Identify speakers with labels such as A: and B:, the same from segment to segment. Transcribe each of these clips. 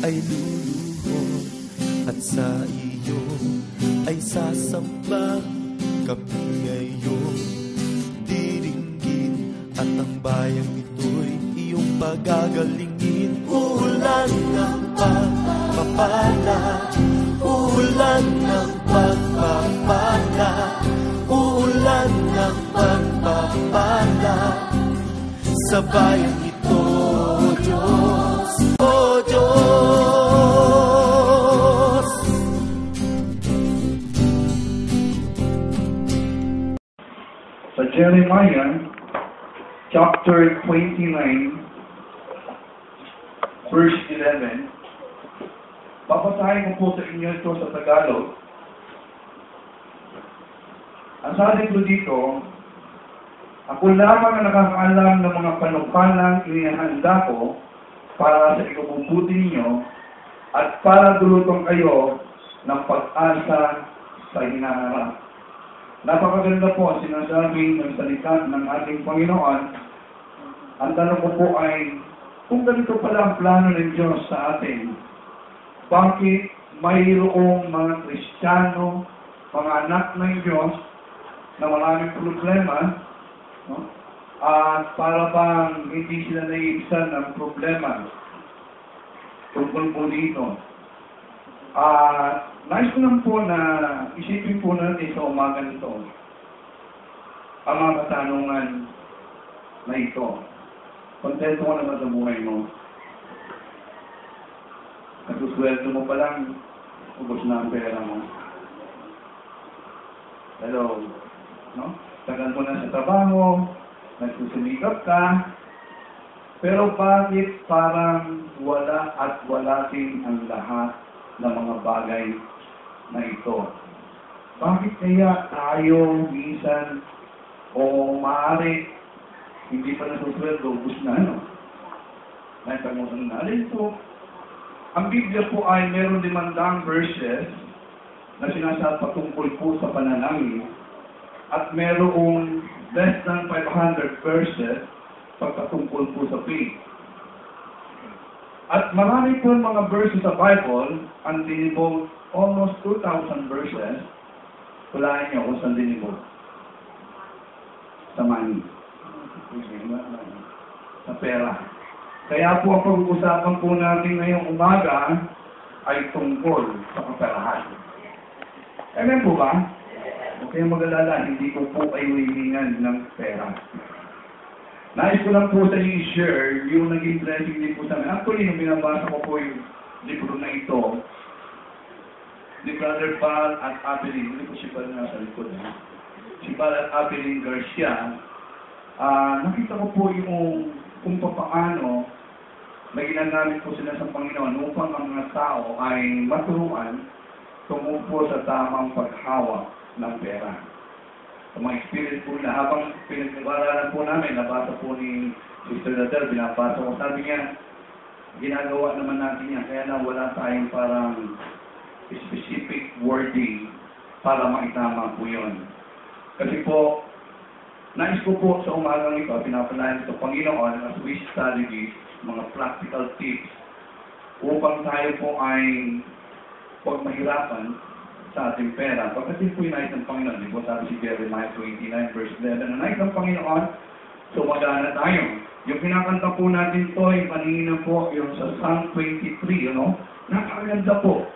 A: ay luluhod at sa iyo ay sasamba. Kami ay iyong diringgin at ang bayang ito'y iyong pagagalingin. Ulan ng pagpapala, ulan ng pagpapala, ulan ng pagpapala sa bayang ito, Diyos, O Diyos.
B: Sa Jeremiah chapter 29 verse 11, babasahin ko po sa inyo ito sa Tagalog. Ang sabi ko dito, ako lamang ang nakakaalam ng mga panukalang inihanda ko para sa ikabubuti ninyo at para dulutong kayo ng pag-asa sa hinaharap. Napakaganda po ang sinasabi ng salita ng ating Panginoon. Ang tanong ko po ay, kung ganito pala ang plano ng Diyos sa atin, bakit mayroong mga Kristiyano, mga anak ng Diyos, na maraming problema, no? At para bang hindi sila naiibsan ng problema tungkol po dito. Nais ko lang po na isipin po natin sa umaga nito ang mga katanungan na ito. Kontento ko naman sa buhay mo. Nagsusweldo mo pa lang, ubos na ang pera mo. Hello? No? Tagal mo na sa trabaho, nagsusumikap ka, pero bakit parang wala at walating ang lahat ng mga bagay na ito? Bakit kaya tayo minsan o maaari hindi pa nasusweldo, ubus na ano? Nagtangunan na rin ito. Ang Biblia po ay meron 500 verses na sinasabi patungkol po sa panalangin at merong less than 500 verses pagpatungkol po sa faith. At marami po mga verses sa Bible ang dinibog almost 2,000 verses. Hulaan niyo kung saan dinibog. Sa money. Sa pera. Kaya po ang pag-uusapan po natin ngayong umaga ay tungkol sa kaperahan. Amen po ba? Huwag kayong mag-alala, hindi ko po ay hihingan ng pera. Nais ko lang po sa inyo i-share yung naging blessing din po sa amin. Actually, nung binabasa ko po yung libro na ito, ni Brother Pal at Abilene, hindi po si Pal nasa likod. Si Pal at Abilene Garcia, nakita ko po yung kung paano na ginagamit po sila sa Panginoon upang ang mga tao ay maturuan tumupo sa tamang paghawak ng pera. Sa mga experience po nila, habang pinag-aralan po namin, nabasa po ni Sister Nadal, binabasa ko, sabi niya, ginagawa naman natin yan, kaya na wala tayong parang specific wording para maitama po yun. Kasi po, nais ko po sa umagang ito, pinapanayan sa Panginoon as we study this, mga practical tips upang tayo po ay huwag mahirapan sa ating pera. Pagkatid po yung nais ng Panginoon, di po sabi si Jeremiah 29 verse 11, ang nais ng Panginoon, sumagana tayo. Yung pinakanta po natin to, yung kanina po, yung sa Psalm 23, napakaganda po.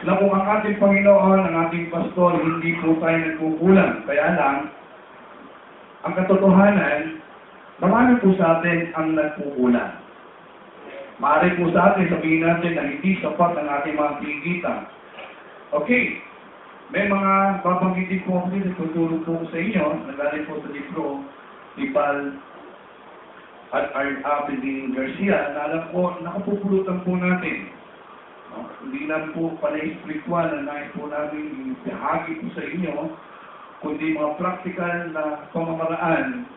B: Na kung ang ating Panginoon, ang ating pastor, hindi po tayo nagkukulang. Kaya lang, ang katotohanan, marami po sa atin ang nagkukulang. Maaari po sa atin, sabihin natin na hindi sapat ang ating mga kinikita. Okay, may mga babanggitin po ako dito, tutulong po sa inyo, nagaling po sa libro ni Pal at Abilene Garcia, na alam po, nakapupulutan po natin. Hindi lang po pala spiritual na nais po namin ibahagi po sa inyo, kundi mga practical na pamamaraan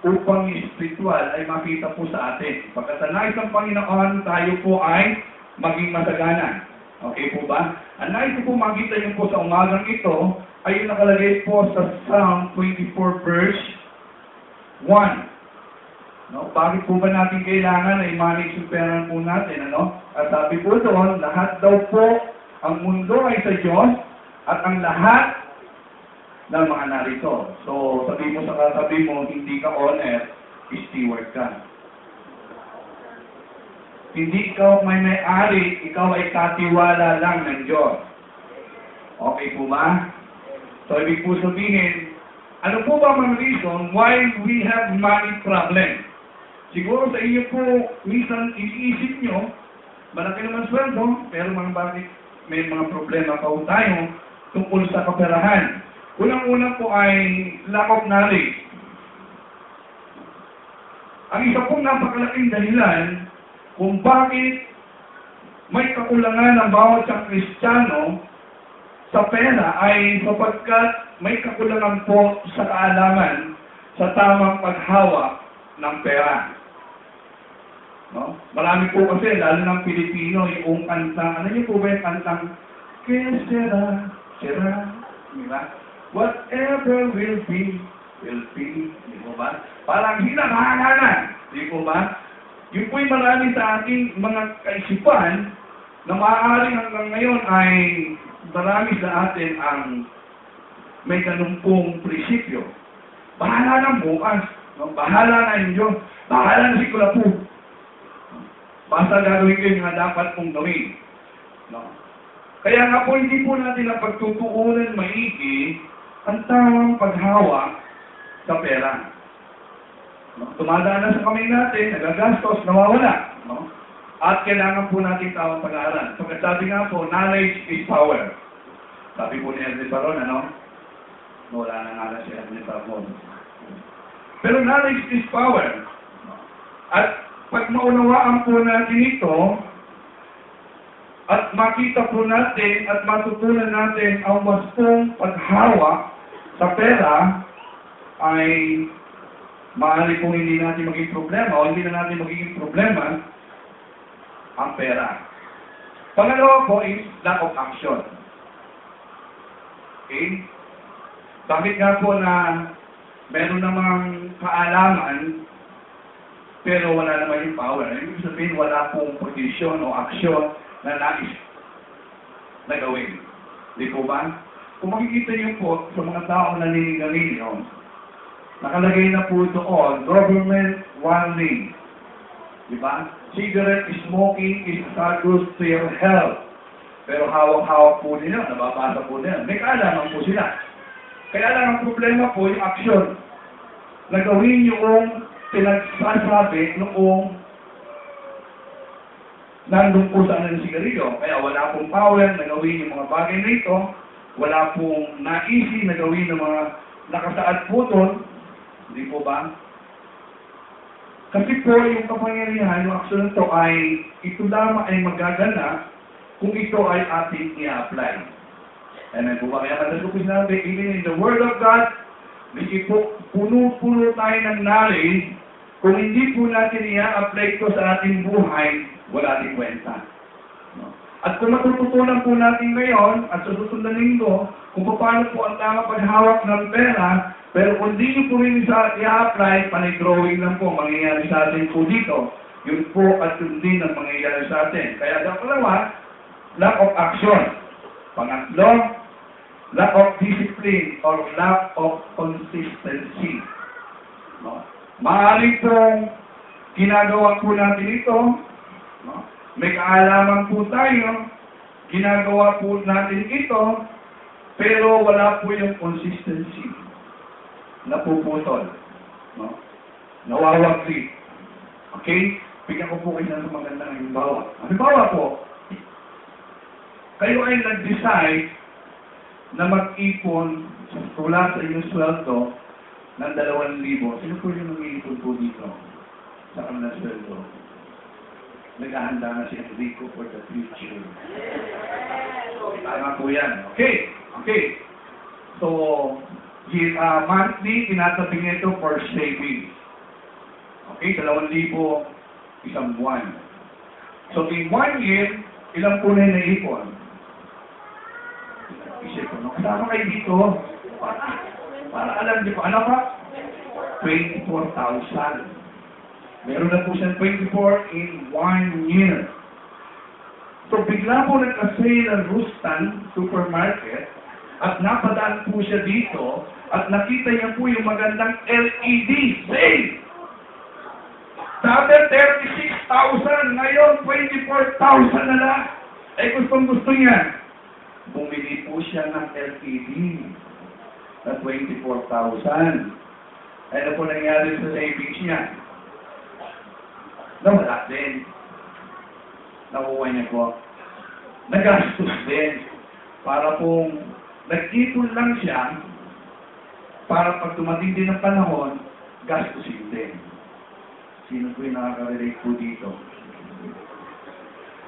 B: upang yung spiritual ay makita po sa atin. Pagkatanay ng Panginoon, tayo po ay maging masagana. Okay po ba? Ang nais ko po makita niyo po sa umagang ito ay yung nakalagay po sa Psalm 24 verse 1. No? Bakit po ba natin kailangan na i-manage yung pera po natin? Ano? At sabi po doon, lahat daw po ang mundo ay sa Diyos at ang lahat ng mga narito. So, sabi mo sa katabi mo, hindi ka owner, steward ka. Hindi ikaw may-ari, ikaw ay katiwala lang ng Diyos. Okay po ba? So, ibig po sabihin, ano po ba ang reason why we have money problem? Siguro sa inyo po, minsan iniisip nyo, malaki naman sweldo, pero bakit may mga problema pa po tayo tungkol sa kaperahan. Unang-una po ay lack of knowledge. Ang isa pong napakalaking dahilan kung bakit may kakulangan ng bawat isang Kristiyano sa pera ay sapagkat may kakulangan po sa kaalaman sa tamang paghawak ng pera. No? Marami po kasi, lalo ng Pilipino, yung kantang, ano niyo po ba yung kantang, que sera, diba? Whatever will be, di po ba? Parang hinanghanganan, di po ba? Yun po'y marami sa ating mga kaisipan na maaaring hanggang ngayon ay marami sa atin ang may ganun pong prinsipyo. Bahala na bukas, no? Bahala na inyo, bahala na si Kulapu. Basta gagawin ko yung mga dapat pong gawin. No? Kaya nga po, hindi po natin ang pagtutuunan maigi ang tamang paghawak sa pera. No? Tumadaan na sa kamay natin, nagagastos, nawawala. No? At kailangan po natin tamang pag-aaral. So, sabi nga po, knowledge is power. Sabi po ni Ernest Baron, ano? Wala na nga si Ernest Baron. Pero knowledge is power. At pag maunawaan po natin ito, at makita po natin at matutunan natin ang wastong paghawak sa pera, ay maaari po hindi natin maging problema o hindi na natin magiging problema ang pera. Pangalawa po is lack of action. Okay? Bakit nga po na meron namang kaalaman pero wala naman yung power? Ibig sabihin, wala pong posisyon o aksyon na nais na gawin. Di po ba? Kung makikita niyo po sa mga taong naninigarilyo, nakalagay na po doon, government warning. Di ba? Cigarette smoking is hazardous to your health. Pero hawak-hawak po nila, nababasa po nila. May kaalaman po sila. Kaya lang ang problema po yung aksyon. Na gawin yung pinagsasabi noong nandun po sa ng sigarilyo. Kaya wala pong power na gawin yung mga bagay na ito. Wala pong naisi na gawin ng mga nakasaad po doon. Hindi po ba? Kasi po yung kapangyarihan, yung aksyon nito ay ito lamang ay magagana kung ito ay ating i-apply. Amen po ba? Kaya kada ko sinabi, even in the Word of God, hindi po puno-puno tayo ng knowledge. Kung hindi po natin i-apply ito sa ating buhay, wala din kwenta. No? At kung matututunan po natin ngayon, at sa susunod na linggo, kung paano po ang tama paghawak ng pera, pero kung hindi nyo po rin i-apply, panay-drawing lang po, mangyayari sa atin po dito. Yun po at yun din ang mangyayari sa atin. Kaya dalawa, lack of action. Pangatlo, lack of discipline or lack of consistency. No? Maaaring pong ginagawa po natin ito, no? May kaalaman po tayo, ginagawa po natin ito, pero wala po yung consistency. Napuputol. No? Nawawagli. Okay? Bigyan ko po kayo ng magandang halimbawa. Halimbawa po, kayo ay nag-decide na mag-ipon mula sa inyong sweldo ng 2,000. Sino po yung nag-iipon po dito sa kanilang sweldo? Naghahanda na si Enrico for the future. Tama po yan. Okay. Okay. So, monthly, tinatabi nito for savings. Okay, 2,000 isang buwan. So, in 1 year, ilang po na yung naipon? Isip ko, no? Kasama kayo dito. Para alam niyo po, ano pa? 24,000. Meron na po siyang 24 in 1 year. So bigla po nag-sale ang Rustan Supermarket at napadaan po siya dito at nakita niya po yung magandang LED sale. Dati 36,000, ngayon 24,000 na lang. Eh gusto niya. Bumili po siya ng LED na 24,000. Ano po nangyari sa savings niya? Nawala din. Nakuha niya po. Nagastos din. Para pong nag-ipon lang siya para pag dumating din ang panahon, gastusin din. Sino po yung nakaka-relate po dito?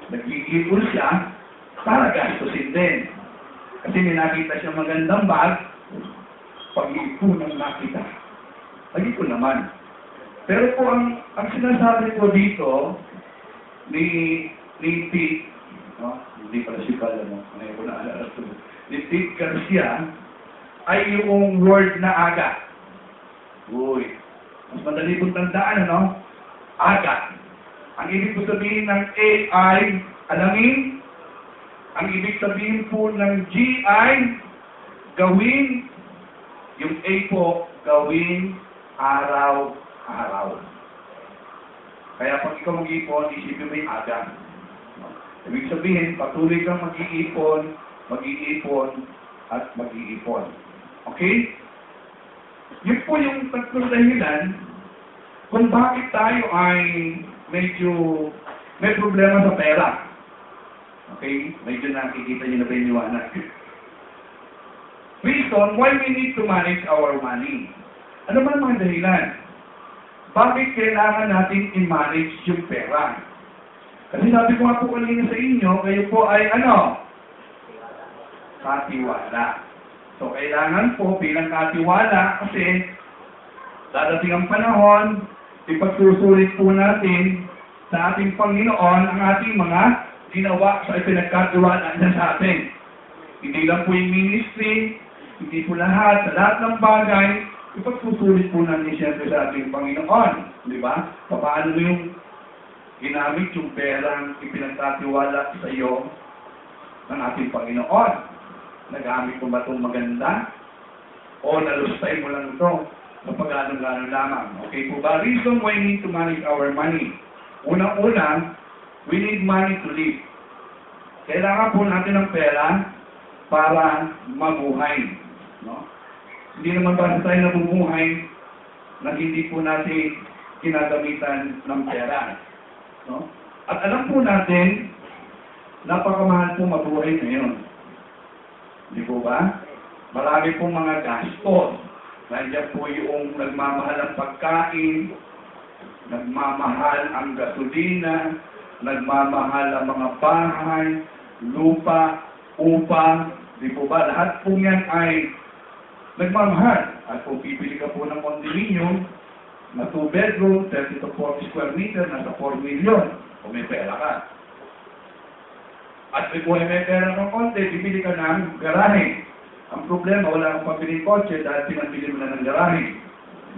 B: Nag-iipon siya para gastusin din. Kasi may nakita siya magandang bag, pag-iipon ang nakita. Nag-iipon naman. Pero po ang sinasabi ko dito ni Pete, no? Hindi pala si Pala, no? Ngayon ko naalala ito. Ni Pete Garcia ay yung word na aga. Uy, mas madali kong tandaan, ano? Aga. Ang ibig ko sabihin ng AI, alamin. Ang ibig sabihin po ng GI, gawin. Yung A po, gawin araw-araw. Kaya pag ikaw mag-iipon, isipin mo yung aga. Ibig sabihin, patuloy kang mag-iipon, at mag-iipon. Okay? Yun po yung tatlong dahilan kung bakit tayo ay medyo may problema sa pera. Okay? Medyo nakikita niyo na ba yung liwanag? Reason why we need to manage our money. Ano ba ang mga dahilan? Bakit kailangan natin i-manage yung pera? Kasi sabi ko nga po kanina sa inyo, kayo po ay ano? Katiwala. So, kailangan po bilang katiwala kasi dadating ang panahon, ipagsusulit po natin sa ating Panginoon ang ating mga ginawa sa ipinagkatiwala niya sa atin. Hindi lang po yung ministry, hindi po lahat, sa lahat ng bagay, ipagsusulit po natin siyempre sa ating Panginoon. Di ba? Paano mo yung ginamit yung perang ipinagkatiwala sa iyo ng ating Panginoon? Nagamit mo ba itong maganda? O nalustay mo lang ito sa pag-ano-gano lamang? Okay po ba? Reason why we need to manage our money. Unang-una, we need money to live. Kailangan po natin ng pera para mabuhay. No? Hindi naman basta tayo nabubuhay na hindi po natin kinagamitan ng pera. No? At alam po natin, napakamahal po mabuhay ngayon. Di po ba? Marami pong mga gastos. Nandiyan po yung nagmamahal ang pagkain, nagmamahal ang gasolina, nagmamahal ang mga bahay, lupa, upa. Di po ba? Lahat po yan ay nagmamahal. At kung pipili ka po ng condominium, na 2 bedroom, 30 to 40 square meter, nasa 4 million. Kung may pera ka. At kung may pera ng konti, bibili ka ng garahe. Ang problema, wala kang pabiling kotse dahil pinabili mo na ng garahe.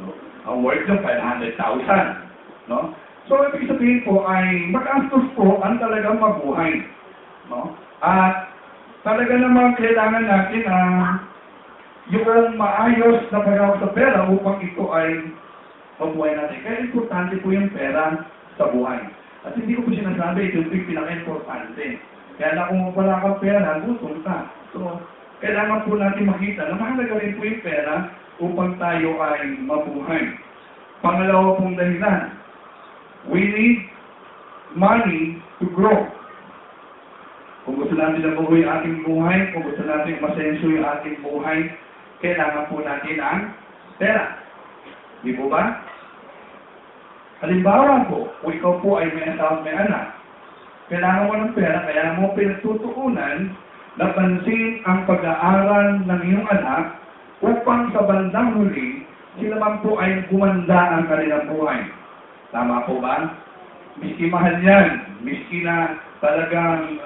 B: No? Ang worth yung 500,000. No? So, ibig sabihin po ay magastos po ang talagang mabuhay. No? At talaga naman kailangan natin yung maayos na pagkakot sa pera upang ito ay mabuhay natin. Kaya importante po yung pera sa buhay. At hindi ko po sinasabi, ito yung pinaka-importante. Kaya na kung wala kang pera, gutom ka. So, kailangan po natin makita na mahalaga rin po yung pera upang tayo ay mabuhay. Pangalawa pong dahilan, we need money to grow. Kung gusto natin na mabuhay ang ating buhay, kung gusto natin masenso yung ating buhay, kailangan po natin ang pera. Di po ba? Halimbawa po, kung ikaw po ay may asawa, may anak, kailangan mo ng pera, kaya mo pinagtutuunan na pansin ang pag-aaral ng iyong anak upang sa bandang huli, sila man po ay gumanda ang kanilang buhay. Tama po ba? Miski mahal yan, miski na talagang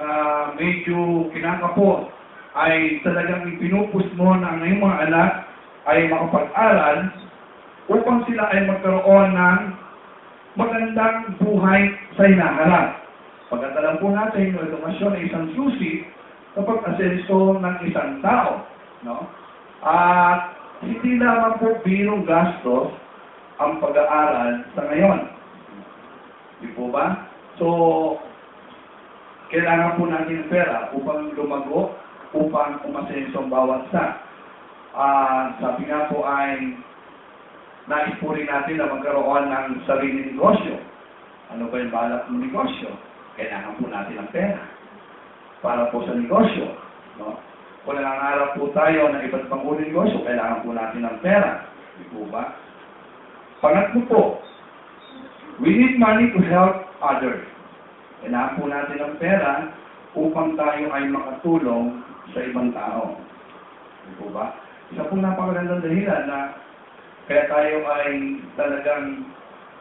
B: medyo kinakapot, ay talagang ipinupus mo na ang iyong mga anak ay makapag-aral upang sila ay magkaroon ng magandang buhay sa hinaharap. Pagkatalam po natin, yung edukasyon ay isang susi kapag asenso ng isang tao. No? At hindi lamang po birong gastos ang pag-aaral sa ngayon. Di po ba? So, kailangan po natin ng pera upang lumago, upang umasenso ang bawat isa. Sabi nga po ay nais po rin natin na magkaroon ng sariling negosyo. Ano ba yung balak ng negosyo? Kailangan po natin ng pera para po sa negosyo. No? Kung nangangarap po tayo ng iba't pang uri negosyo, kailangan po natin ng pera. Di po ba? Pangatlo po, we need money to help others. Kailangan po natin ng pera upang tayo ay makatulong sa ibang tao. Di po ba? Isa pong napakagandang dahilan na kaya tayo ay talagang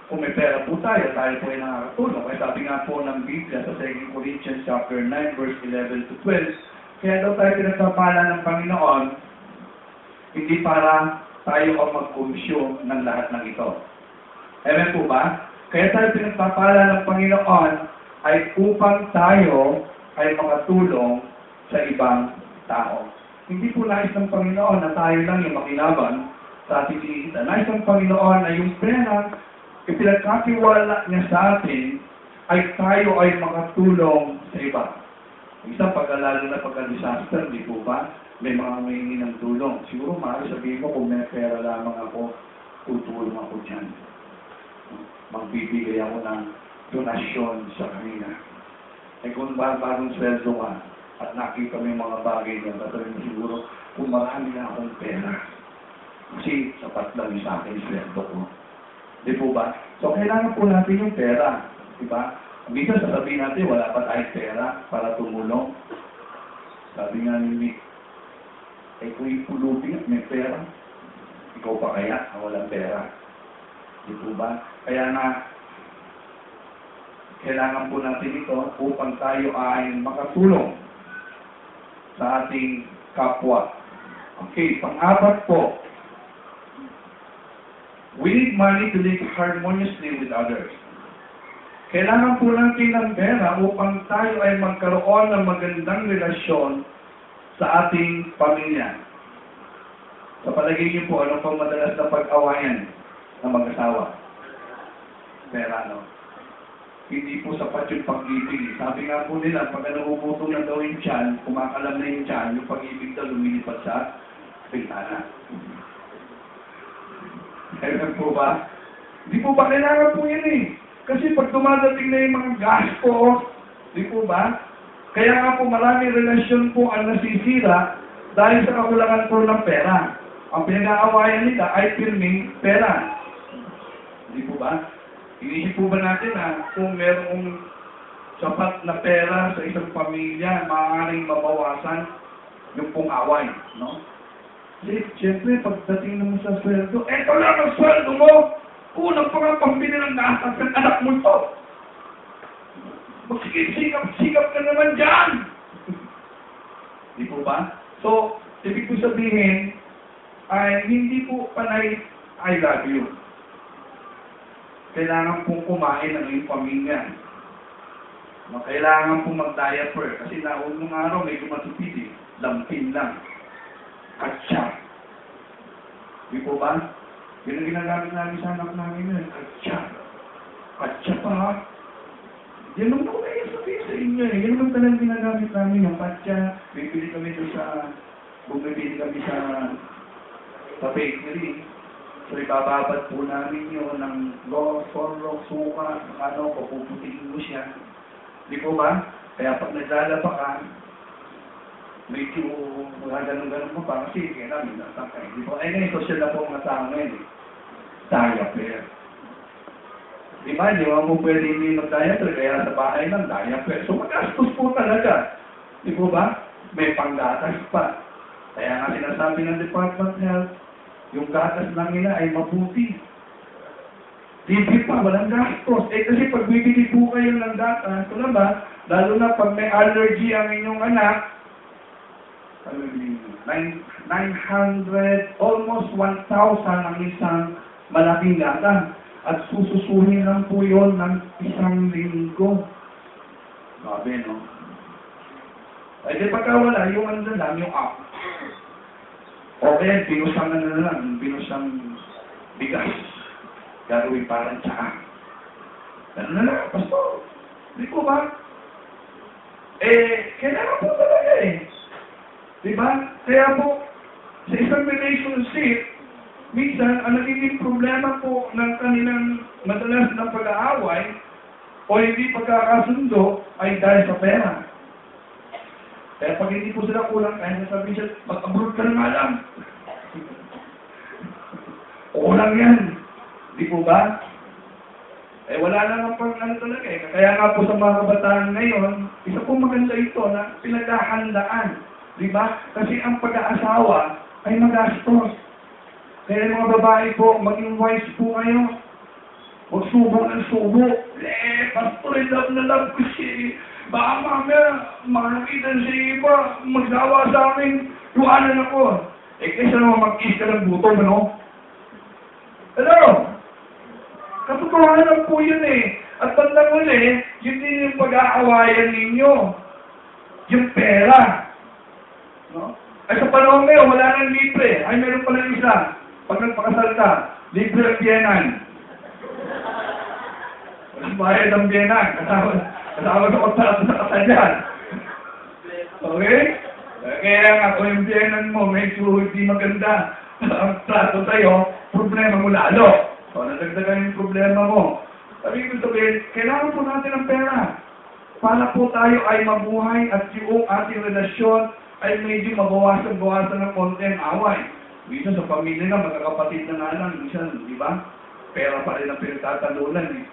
B: kung may pera po tayo po ay nakakatulong. Kaya sabi nga po ng Biblia sa 2 Corinthians chapter 9, verse 11 to 12, kaya daw tayo pinagpapala ng Panginoon, hindi para tayo ang mag-consume ng lahat ng ito. Amen po ba? Kaya tayo pinagpapala ng Panginoon ay upang tayo ay makatulong sa ibang tao. Hindi po nais ng Panginoon na tayo lang yung makinabang sa ating kinita. Nais ng Panginoon na yung pera ipinagkatiwala niya sa atin ay tayo ay makatulong sa iba. Isang pagkalalo na pagka-disaster, di po ba? May mga mahingi ng tulong. Siguro maaari sabihin mo kung may pera lamang ako, tutulong ako dyan. Magbibigay ako ng donasyon sa kanila. Eh kung bagong sweldo ka at nakita mo yung mga bagay niya, katulad mo siguro, kung marami na akong pera. Kasi sapat lang sa akin yung sweldo ko. Di po ba? So kailangan po natin yung pera. Di ba? Minsan sasabihin natin, wala pa tayong pera para tumulong. Sabi nga ni Mick, eh kung ipulupin at may pera, ikaw pa kaya na walang pera. Di po ba? Kaya na, kailangan po natin ito upang tayo ay makatulong sa ating kapwa. Okay, pang-apat po, we need money to live harmoniously with others. Kailangan po natin ng pera upang tayo ay magkaroon ng magandang relasyon sa ating pamilya. Sa palagay niyo po, ano pang madalas na pag-awayan ng mag-asawa? Pera, no? Hindi po sapat yung pag-ibig. Sabi nga po nila, pag nauubuto na daw yung tiyan, kumakalam na yung tiyan, yung pag-ibig daw lumilipad sa pintana. Kaya po ba? Di po ba kailangan po yan eh? Kasi pag dumadating na yung mga gastos, di po ba? Kaya nga po maraming relasyon po ang nasisira dahil sa kakulangan po ng pera. Ang pinag-aawayan nila ay pirming pera. Di po ba? Inisip po ba natin na kung merong sapat na pera sa isang pamilya, maaaring mabawasan yung pong away, no? Siyempre, pagdating naman sa sweldo, eto lang ang sweldo mo! Unang pa nga pambili ng gastos ng anak mo ito! Magsikap ka naman dyan! Di po ba? So, ibig ko sabihin, ay hindi po panay I love you. Kailangan pong kumain ng iyong pamilya. Kailangan pong mag-diaper kasi naunong araw may matipid eh. Lampin lang. Katsa. Di po ba? Yun ang ginagamit namin sa anak namin yun. Katsa. Katsa pa ha? Yan naman ko kaya sabihin sa inyo eh. Yan naman talagang ginagamit namin yung katsa. Bibili kami doon sa... Bumibili kami sa bakery. So ibababad po namin yun ng sorok, suka, papuputiin mo siya. Di po ba? Kaya pag naglalaba ka, medyo ganun-ganun mo pa kasi kaya namin nasakay. Di po? Ay ngayon, social na po ang matama ngayon eh. Diaper. Di ba? Di ba mo pwede hindi mag-diaper kaya sa bahay ng diaper. So magastos po talaga. Di po ba? May panggatas pa. Kaya nga sinasabi ng Department of Health, yung gatas lang nila ay mabuti. Libre pa, walang gastos. Eh kasi pag bibili po kayo ng gatas, ito na ba, lalo na pag may allergy ang inyong anak, 900, almost 1,000 ang isang malaking gatas. At sususuhin lang po yun ng 1 linggo. Sabi, no? Ay, di pagka wala, yung ano na lang, yung up. Okay, binusang na lang, binusang bigas. Gagawin parang tsaa. Ano na lang, pastor. Di po ba? Kailangan po talaga Di ba? Kaya po, sa isang relationship, minsan, ang nagiging problema po ng kanilang madalas na pag-aaway o hindi pagkakasundo ay dahil sa pera. Kaya pag hindi po sila kulang, kaya nasabi siya, mag-abroad ka na nga lang. Kulang yan. Di po ba? Wala lang pang ano talaga Kaya nga po sa mga kabataan ngayon, isa po maganda ito na pinaghahandaan. Di ba? Kasi ang pag-aasawa ay magastos. Kaya mga babae po, maging wise po kayo. Huwag subo ng subo. Pastor, love na love ko siya. Baka mamaya, makakita siya iba, magsawa sa amin, luanan ako. Kaysa naman mag-kiss ka ng buto, ano? Hello? Katotohanan po yun At bandang uli, yun din yung pag-aawayan ninyo. Yung pera. No? Ay sa panahon ngayon, wala nang libre. Ay meron pa lang isa. Pag nagpakasal ka, libre ang biyenan. Walang bayad ang biyenan. Kasama sa kontrato sa kasal yan. Okay? Kaya nga, kung yung biyenan mo, medyo hindi maganda ang trato sa'yo, problema mo lalo. So, nadagdagan yung problema mo. Sabi ko sabihin, kailangan po natin ng pera. Para po tayo ay mabuhay at yung ating relasyon ay medyo mabawasan-bawasan ng konti ang away. Minsan sa pamilya na, magkakapatid na nga lang, minsan, di ba? Pera pa rin ang pinagtatalunan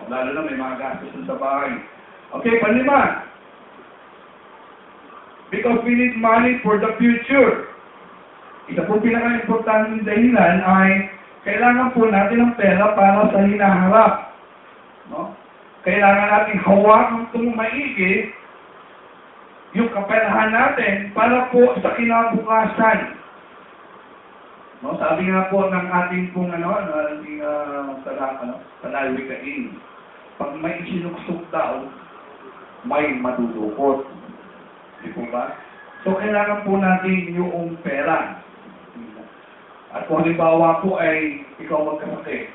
B: lalo na may mga gastos sa bahay. Okay, panlima. Because we need money for the future. Isa po pinaka-importante dahilan ay kailangan po natin ng pera para sa hinaharap. No? Kailangan natin hawakan itong maigi yung kaperahan natin para po sa kinabukasan. No, sabi nga po ng ating pong talawikain, pag may isinuksok daw, may madudukot. Di po ba? So, kailangan po natin yung pera. At kung halimbawa po ay ikaw magkasakit,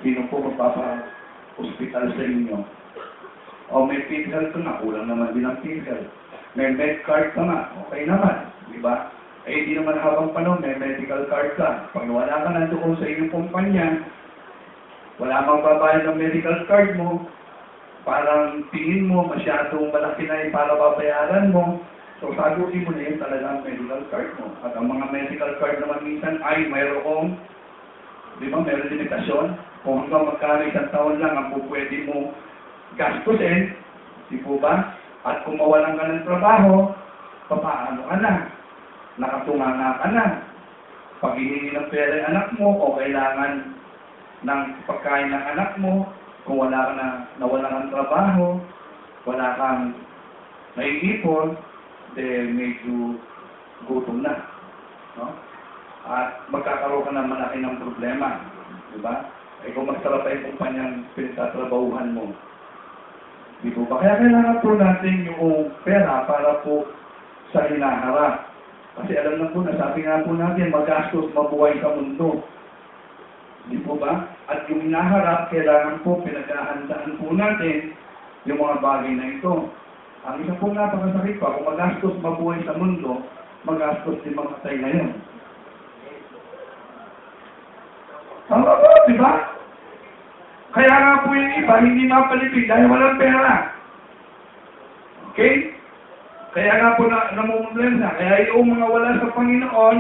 B: sino po magpapa-hospital sa inyo? O may PhilHealth ka na, kulang naman din ang PhilHealth. May MedCard ka na, okay naman. Di ba? Di naman habang panahon, may medical card ka. Pag wala ka na doon sa iyong kumpanya, wala magbabayad ng medical card mo, parang tingin mo, masyadong malaki na para babayaran mo, so sagutin mo na yun talagang medical card mo. At ang mga medical card naman minsan ay mayroong, di ba, mayroong limitasyon. Kung hanggang magkano isang taon lang ang pwede mo gastusin, di po ba? At kung mawalan ka ng trabaho, papaano ka na? Nakatunganga ka na. Pag hihingi ng pera yung anak mo o kailangan ng pagkain ng anak mo, kung wala ka na, nawala kang trabaho, wala kang naiipon, medyo gutom na. No? At magkakaroon ka na malaki ng problema. Diba? Kung masarap ay kumpanyang pinagtatrabahuhan mo. Di po ba? Kaya kailangan po natin yung pera para po sa hinaharap. Kasi alam na po na, sabi nga po natin, magastos, mabuhay sa mundo. Di po ba? At yung hinaharap, kailangan po, pinaghahandaan po natin yung mga bagay na ito. Ang isa po napakasakit pa, kung magastos, mabuhay sa mundo, magastos din mamatay ngayon. Tama ba? Di ba? Kaya nga po yung iba, hindi mapalipid dahil walang pera. Okay? Kaya nga po namumblema. Kaya yung mga wala sa Panginoon,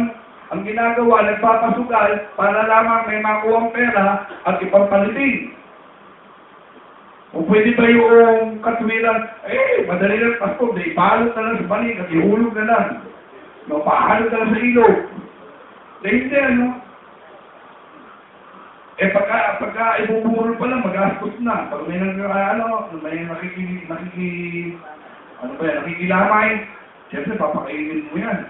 B: ang ginagawa, nagpapasugal para lamang may makuwang pera at ipagpalipid. O pwede ba yung katwiran, madali lang, pastor, ipalot na lang sa banig at ihulog na lang. No, pahalot na lang sa ilog. Hindi, ano? Pagka ibuburo pa lang, magastos na. Pag may nakikilamay, siyempre papakainin mo yan.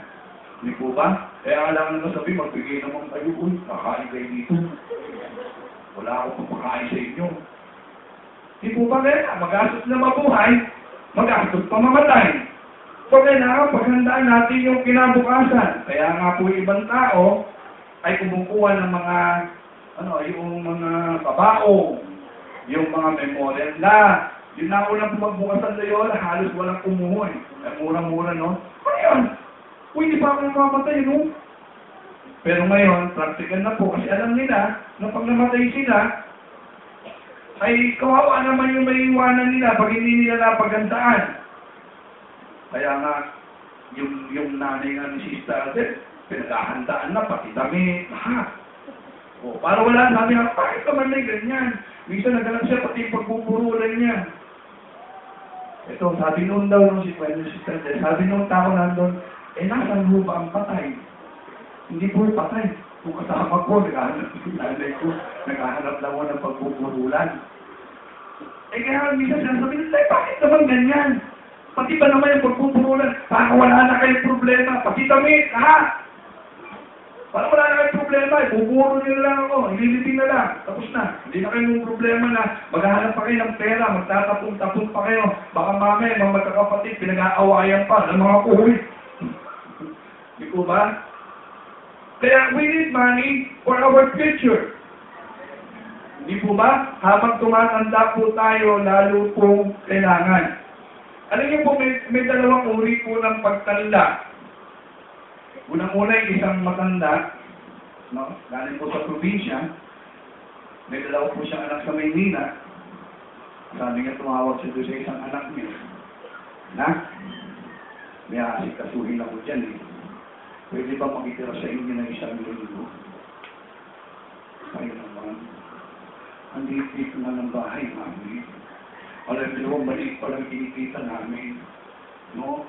B: Hindi po ba? Kaya kailangan mo sabihin, magbigay naman kayo, kakain kayo dito. Wala akong papakain sa inyo. Di po ba kaya? Magastos na mabuhay, magastos pa mamatay. So, kailangan paghandaan natin yung kinabukasan. Kaya nga po yung ibang tao ay kumukuha ng mga, yung mga babao, yung mga memorial na. Yung naunang magbukas ang Loyola, halos walang kumuhoy. Ay, mura-mura, no? Ngayon, hindi pa ako mamatay, no? Pero ngayon, practical na po. Kasi alam nila, na pag namatay sila, ay kawawa naman yung may iwanan nila pag hindi nila napagandaan. Kaya nga, yung nanay nga ni Sister Adel, pinaghahandaan na, pati damit, lahat. O, para wala sabi nga, bakit naman na ganyan? Minsan nagalang siya, pati yung pagpupurulan niya. Ito, sabi noon daw nung si Sister Adel, sabi nung tao nandun, nasan ho ba ang patay? Hindi po patay. Kung kasama ko, naghahanap lang ako ng pagpupurulan. Kaya minsan sabi nila, bakit naman ganyan? Pati ba naman yung pagpupurulan? Baka wala na kayong problema. Pati damit, ha? Baka wala na kayong problema. Pupuro nyo lang ako. Ililipin na lang. Tapos na. Hindi na kayong problema na maghahanap pa kayo ng pera. Magtatapong-tapong pa kayo. Baka mamaya, mga magkakapatid, pinag-aawayan pa ng mga kuhit. Di ko ba? Kaya we need money for our future. Di po ba? Habang tumatanda po tayo, lalo pong kailangan. Alam niyo po, may dalawang uri po ng pagtanda. Unang-una yung isang matanda, no? Galing po sa probinsya, may dalawa po siyang anak sa Maynila. Sabi nga tumawag siya doon sa isang anak niya. Na? May asikasuhin ako dyan eh. Pwede ba makitira sa inyo ng isang linggo? Ay naman. Andito na ng bahay namin. Alam niyo, maliit pa lang kinikita namin. No?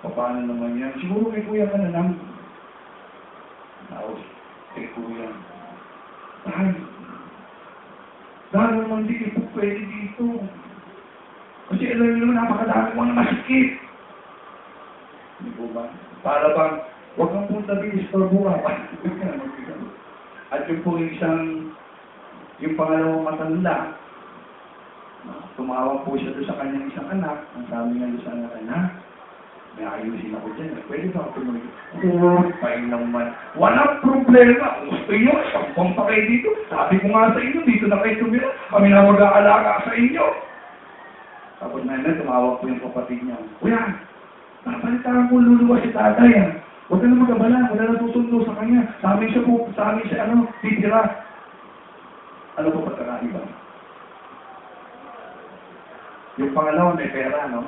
B: Paano naman yan? Siguro may kuya ka na lang. Tapos, kuya. Dahil naman di po pwede dito. Kasi alam niyo naman, napakadami mo na masikip. Hindi po ba? Para bang, huwag kang punta bilis para buha. At yung po yung pangalawang matanda, tumawag po siya doon sa kanyang isang anak. Ang sabi nga doon sa anak, may ayusin ako dyan. Pwede ba ako tumuloy? Fine naman. Walang problema. Gusto nyo, sampang pa kayo dito. Sabi ko nga sa inyo, dito na kayo tumira. Kami na mag-aalaga sa inyo. Tapos na tumawag po yung kapatid niya. Kuya, napalitan ko luluwa si tatay. Huwag ka na mag-abala. Wala na susundo sa kanya. Sa amin siya, titira. Ano po pagkakaiba? Yung pangalawa may pera, no?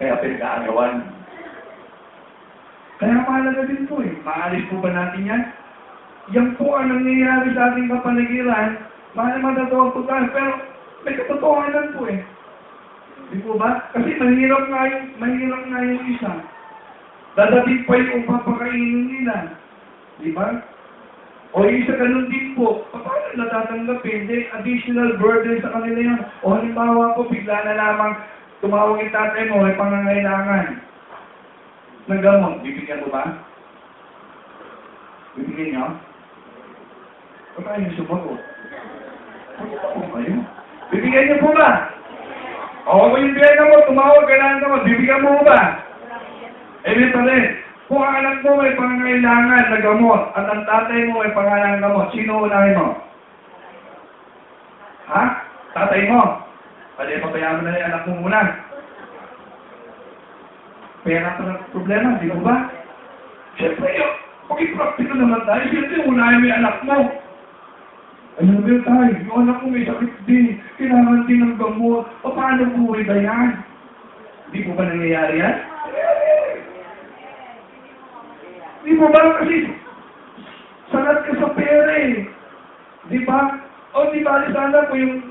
B: Kaya pinag-aagawan. Kaya mahalaga din po eh. Maalis po ba natin yan? Yan po ang nangyayari sa ating kapaligiran. Matatawa po tayo. Pero may katotohanan po eh. Di po ba? Kasi mahirap nga yung isa. Dadating pa yung papakainin nila. Di ba? O yung isa ganun din po, paano natatanggapin? Additional burden sa kanila yan. O halimbawa po, bigla na lamang tumawag yung tatay mo, may pangangailangan ng gamot. Bibigyan mo ba? Bibigyan niyo? Paano niyo sumagot? Ano kayo? Bibigyan niyo po ba? O kung yung biyaya mo, tumawag kailangan gamot, bibigyan mo ba? May pa rin. Kung ang anak mo may pangangailangan na gamot at ang tatay mo may pangangailangan na gamot, sino unahin mo? Ha? Tatay mo? Pwede pabayaan mo na yung anak mo muna. Pera pa ng problema, di mo ba? Siyempre yun, pag-i-practical naman tayo, siyempre unahin mo yung anak mo. Ano ba tayo? Yung anak mo may sakit din, kailangan din ng gamot. O paano buhay ba yan? Di po ba nangyayari yan? Di mo ba kasi sangat ka sa pera eh. Di ba? O di ba, sana po yung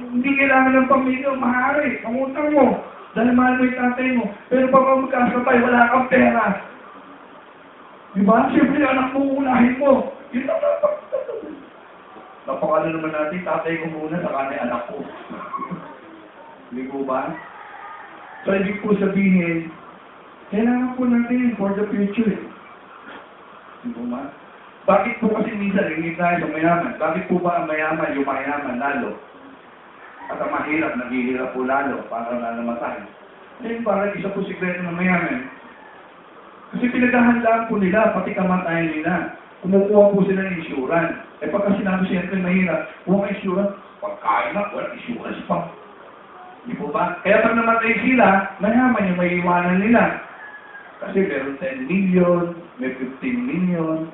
B: hindi kailangan ng pamilya, maaari, pangutang mo. Dahil mahal mo yung tatay mo. Pero pag magkasabay, wala kang pera. Di ba? Siyempre, anak mo unahin mo. Yun lang dapat. Napakala naman natin, tatay ko muna, saka na anak ko. Di ko ba? So, ibig po sabihin, kailangan po natin for the future. Di ba? Bakit po kasi minsan, hindi tayo sa mayaman? Bakit po ba ang mayaman, yung mayaman lalo? At ang mahirap, naghihirap po lalo para na namatay. Then parang isa po sikreto ng mayaman. Kasi pinaghahandaan po nila, pati kamatayan nila. Kumukuha po sila ng insurance. Eh pagka sinabi siyempre mahirap, huwag insurance. Pagkain na, wala insurance pa. Di po ba? Kaya pag namatay sila, mayaman yung may iwanan nila. Kasi meron 10 million, may 15 million.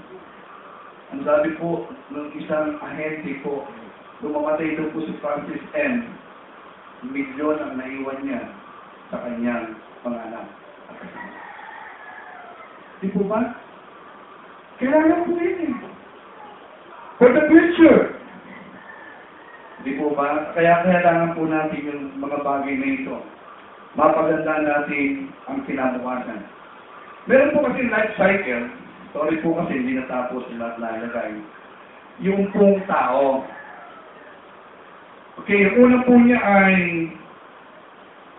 B: Ang sabi po ng isang ahente po, lumamatay daw po si Francis M. Milyon ang naiwan niya sa kanyang panganak. Di po ba? Kailangan po yun eh. For the future. Di po ba? Kaya kailangan po natin yung mga bagay na ito. Mapaganda natin ang kinabukasan. Meron po kasi life cycle. Sorry po kasi hindi natapos na nalagay. Yung pong tao. Okay, yung una po niya ay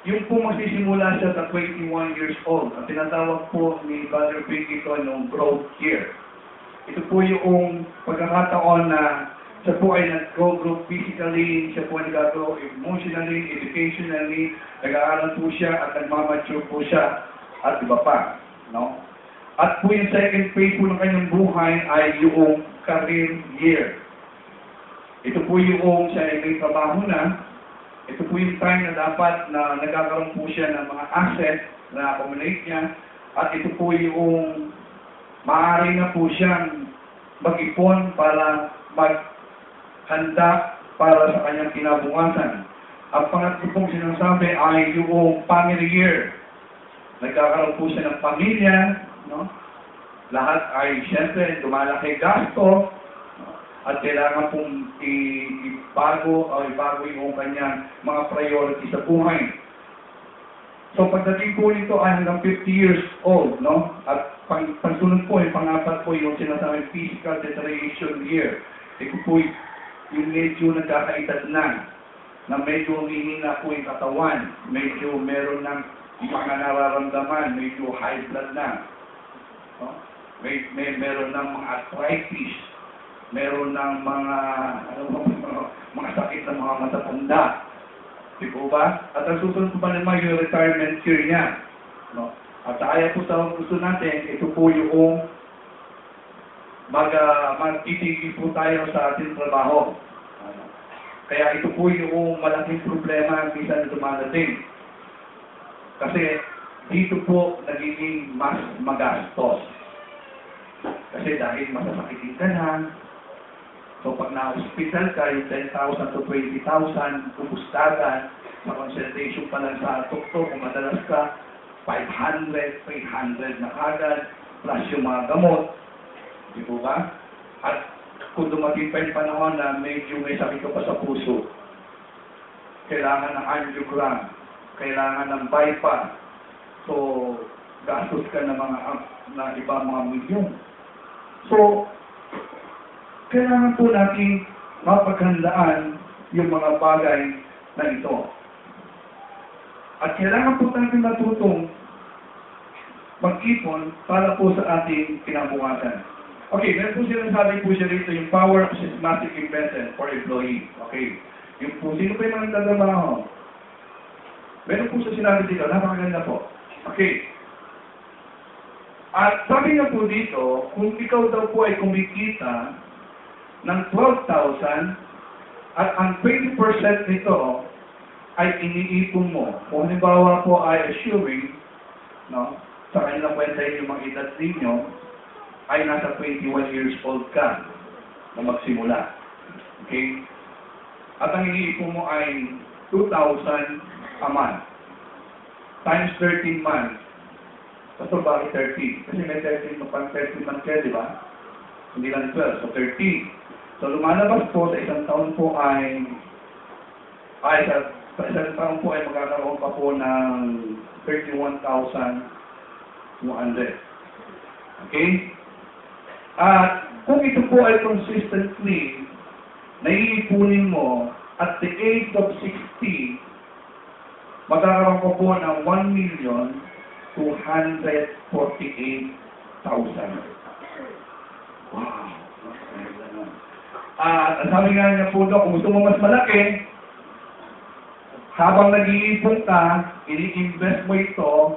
B: yung po magsisimula siya sa 21 years old. Ang tinatawag po ni Brother Big ito ng growth year. Ito po yung pagkakataon na siya po ay nag-grow physically, siya po ay nag-grow emotionally, educationally, nag-aaral po siya at nagmamature po siya at iba pa. No? At po yung second phase po ng kanyang buhay ay yung career year. Ito po yung siya ay may trabaho na. Ito po yung time na dapat na nagkakaroon po siya ng mga asset na accumulate niya. At ito po yung maaari na po siyang mag-ipon para maghanda para sa kanyang kinabukasan. Ang pangatlo pong sinasabi ay yung family year. Nagkakaroon po siya ng pamilya, no? Lahat ay siyempre lumalaki gasto, no? At kailangan pong ibago yung kanyang mga priority sa buhay. So pagdating po nito ay hanggang 50 years old, no? At pagsunod po, yung pangapat po yung sinasabing physical deterioration year. Ito po yung medyo nagkakaitad na medyo humihina po yung katawan, medyo meron ng mga nararamdaman, medyo high blood na. No? Meron ng mga arthritis, meron ng mga mga sakit ng mga matatanda. Di po ba? At ang susunod pa naman yung retirement year niya. No? At kaya po sa gusto natin, ito po yung magtitigil po tayo sa ating trabaho. Kaya ito po yung malaking problema minsan na dumadating. Kasi dito po nagiging mas magastos. Kasi dahil masasakit ka na, so pag na-hospital ka, yung 10,000 to 20,000, pupustagan, sa consultation pa lang sa doktor, kung madalas ka, 500, 300 na kagad, plus yung mga gamot. Di po ba? At kung dumating pa yung panahon na medyo may sakit ka pa sa puso, kailangan ng angiogram, kailangan ng bypass. So, gastos ka ng mga ibang mga milyon. So, kailangan po natin mapaghandaan yung mga bagay na ito. At kailangan po natin matutong mag-ipon para po sa ating kinabukasan. Okay, meron po sinasabi po siya dito yung power of systematic investment for employee. Okay. Yung po, sino pa yung mga nagtatrabaho? Meron po siya sinabi dito, napakaganda po. Okay. At sabi nga po dito, kung ikaw daw po ay kumikita ng 12,000 at ang 20% nito ay iniipon mo. Kung halimbawa po ay assuming, no, sa kanilang kwenta yung mga edad ninyo, ay nasa 21 years old ka na magsimula. Okay? At ang iniipon mo ay 2,000 a month. Times 13 months. Pastor, bakit 13? Kasi may 13 months kaya, di ba? Hindi lang 12. So 13. So lumalabas po sa isang taon po ay sa isang taon po ay magkakaroon pa po ng 31,200. Okay? At kung ito po ay consistently naiipunin mo at the age of 60, magkakaroon ko po ng 1,248,000. Wow! At sabi nga niya po daw, kung gusto mo mas malaki, habang nag-iipon ka, ini-invest mo ito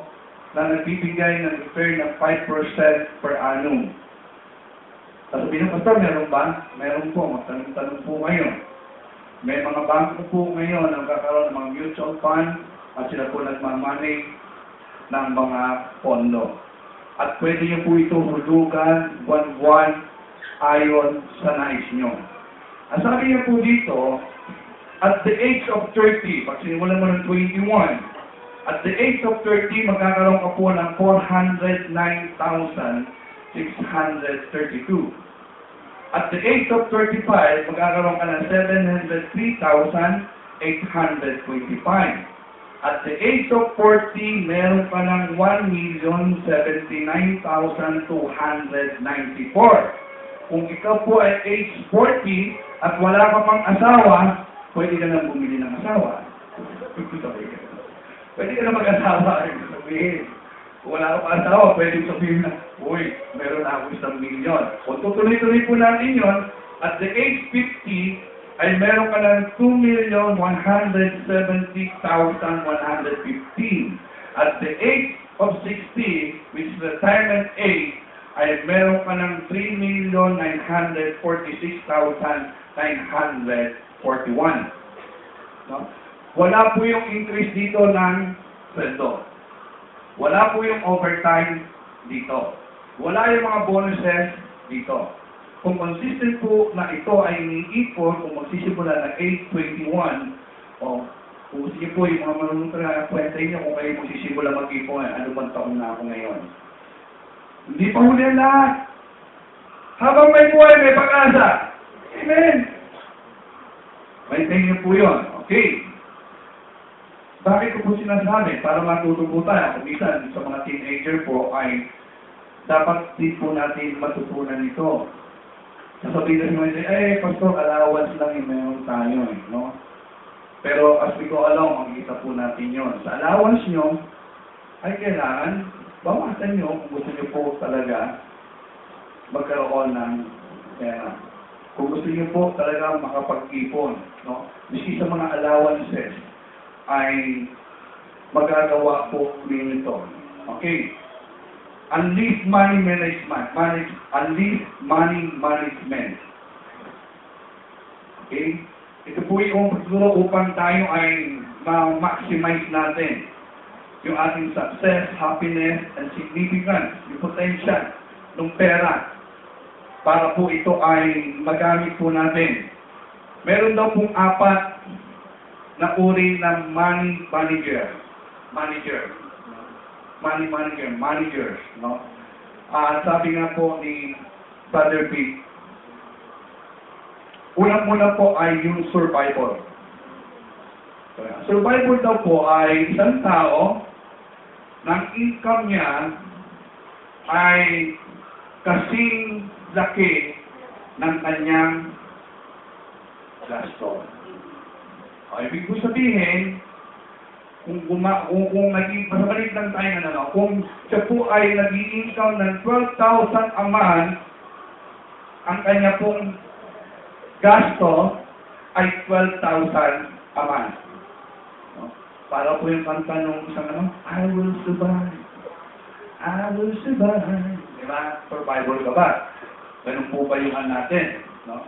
B: na nagbibigay ng return ng 5% per annum. Sasabihin ng pastor, meron ba? Meron po, magtanong-tanong po ngayon. May mga bangko po ngayon ang kakaroon ng mga mutual fund at sila po nagmamanage ng mga pondo. At pwede niyo po ito hulugan buwan-buwan ayon sa nais nyo. Ang sabi niya po dito, at the age of 30, pag sinimulan mo ng 21, at the age of 30, magkakaroon ka po ng 409,632. At the age of 35, magkakaroon ka ng 703,825. At the age of 40, meron ka ng 1,079,294. Kung ikaw po ay age 40 at wala ka pang asawa, pwede ka nang bumili ng asawa. Pwede ka na mag-asawa. Sabihin, kung wala ka pang asawa, pwede sabihin na, uy, meron na ako 1,000,000. Kung tutuloy-tuloy po natin yun, at the age 50, ay meron ka ng 2,170,115. At the age of 60, which is retirement age, ay meron ka ng 3,946,941. No? Wala po yung increase dito ng sweldo. Wala po yung overtime dito. Wala yung mga bonuses dito. Kung consistent po na ito ay iniipon, kung magsisimula ng age 21, o kung sige po yung mga marunong na kwenta niyo kung kayo magsisimula mag-ipon, ano bang taon na ako ngayon? Hindi pa huli ang lahat. Habang may buhay, may pag-asa. Amen. Maintain niyo po yun. Okay. Bakit ko po sinasabi? Para matuto po tayo. Kung minsan sa mga teenager po ay dapat din po natin matutunan ito. Sasabihin naman siya, pastor, allowance lang yung meron tayo, no? Pero as we go along, makikita po natin yun. Sa allowance nyo, ay kailangan, bawasan nyo kung gusto nyo po talaga magkaroon ng pera. Kung gusto nyo po talaga makapag-ipon, no? Miski sa mga allowances, ay magagawa po nito. Okay? Unleash money management. Unleash money management. Okay? Ito po yung pagtuturo upang tayo ay ma-maximize natin yung ating success, happiness, and significance, yung potential ng pera para po ito ay magamit po natin. Meron daw pong 4 na uri ng money managers, no? Sabi nga po ni Brother Pete, unang-una po ay yung survival. Survival daw po ay isang tao ng income niya ay kasing laki ng kanyang gasto. Ibig ko sabihin, kung naging, masabalik lang tayo na ano, kung siya po ay nag-i-income ng 12,000 a month, ang kanya pong gasto ay 12,000 a month. No? Para po yung kanta nung isang ano, I will survive. Diba? Survival ka ba? Ganun po ba yung natin? No?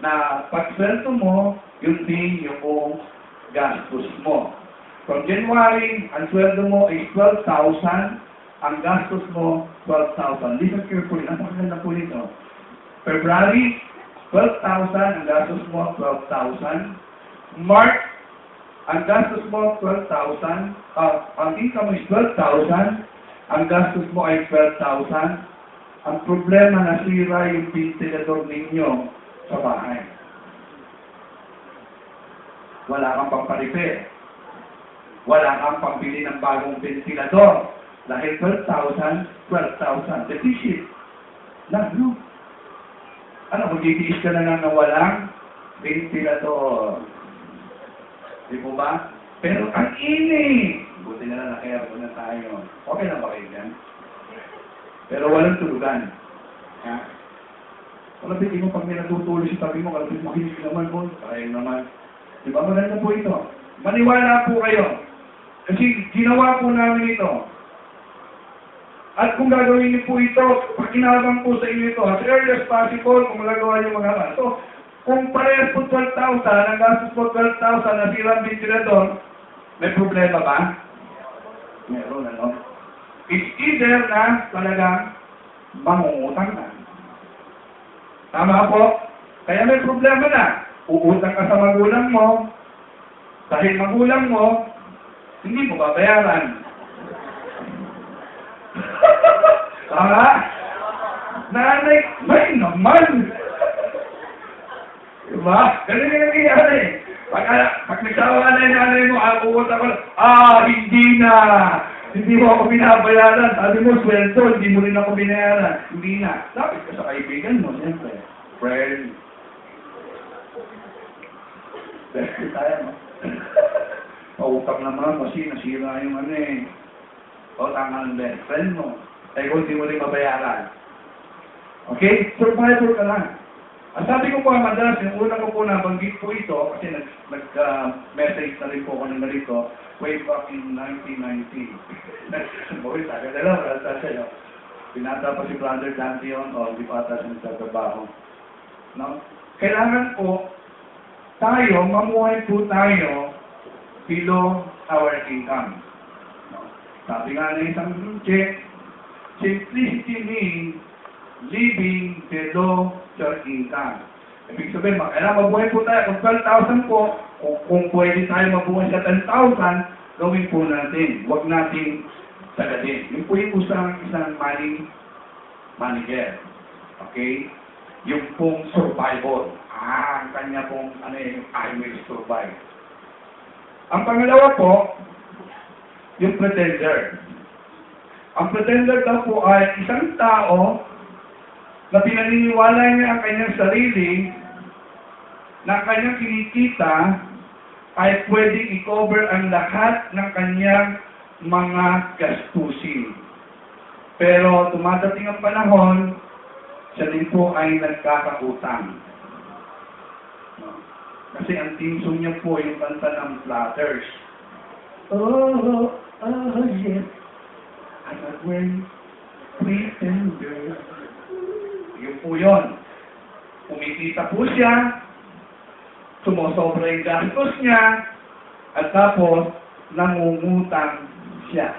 B: Na pag-sweldo mo, yun din yung gastos mo. From January, ang sweldo mo ay 12,000, ang gastos mo, 12,000. Listen carefully, napakaganda po nito. February, 12,000, ang gastos mo, 12,000. March, ang gastos mo, 12,000. Ang income is 12,000, ang gastos mo ay 12,000. Ang problema, nasira yung ventilador ninyo sa bahay. Wala kang pang-repair. Wala kang pambili ng bagong ventilador. Dahil 12,000, 12,000. Deficit. No? Ano, magtitiis ka na lang na walang ventilador. Di po ba? Pero ang init! Buti na lang naka-aircon na tayo. Okay na ba kayo dyan? Pero walang tulugan. Ha? Kalapit mo pag may natutuloy sa tabi mo, kalapit mo, hindi naman po, kaya naman. Diba, maganda po ito. Maniwala po kayo. Kasi ginawa po namin ito. At kung gagawin niyo po ito, pakinabang po sa inyo ito, as early as possible, kung magagawa niyo mga so, kung parehas po 12,000, ang gastos po 12,000, nasira ang ventilador, may problema ba? Meron, ano? It's either na talagang mangungutang na. Tama po? Kaya may problema na. Uutang ka sa magulang mo, dahil magulang mo, hindi mo babayaran. Tama? Nanay, may naman! Diba? Ganun yung nangyayari. Pag nagsawa na yung nanay mo, uutang ko, hindi na! Hindi mo ako binabayaran. Sabi mo, sweldo, hindi mo rin ako binayaran. Hindi na. Lapit ka sa kaibigan mo, siyempre. Friend. Best tayo, no? Pautang naman kasi nasira yung ano eh. Pautang ng best friend mo. Kaya kung hindi mo rin mabayaran. Okay? Survivor ka lang. Ang sabi ko po, madalas, yung unang ko po nabanggit po ito, kasi nag-message na rin po ako ng ganito, way back in 1990. Boy, taga na lang, wala sa sa'yo. Pinata pa si Brother Dante yun, o di pa ata siya nagtatrabaho. No? Kailangan po, tayo, mamuhay po tayo below our income. No? Sabi nga na isang check, simplicity means living below your income. Ibig sabihin, kailangan mabuhay po tayo. Kung 12,000 po, kung pwede tayo mabuhay sa 10,000, gawin po natin. Huwag natin sagadin. Yung po yung isang manager. Okay? Yung pong survival. Ang kanya pong, I will survive. Ang pangalawa po, yung pretender. Ang pretender daw po ay isang tao na pinaniniwala niya ang kanyang sarili na kanyang kinikita ay pwedeng i-cover ang lahat ng kanyang mga gastusin. Pero tumadating ang panahon, siya din po ay nagkakautang. Kasi ang team song niya po yung kanta ng Platters. Oh, yes, I'm a great pretender. Yun po yun. Kumikita po siya, sumusobra yung gastos niya, at tapos, nangungutang siya.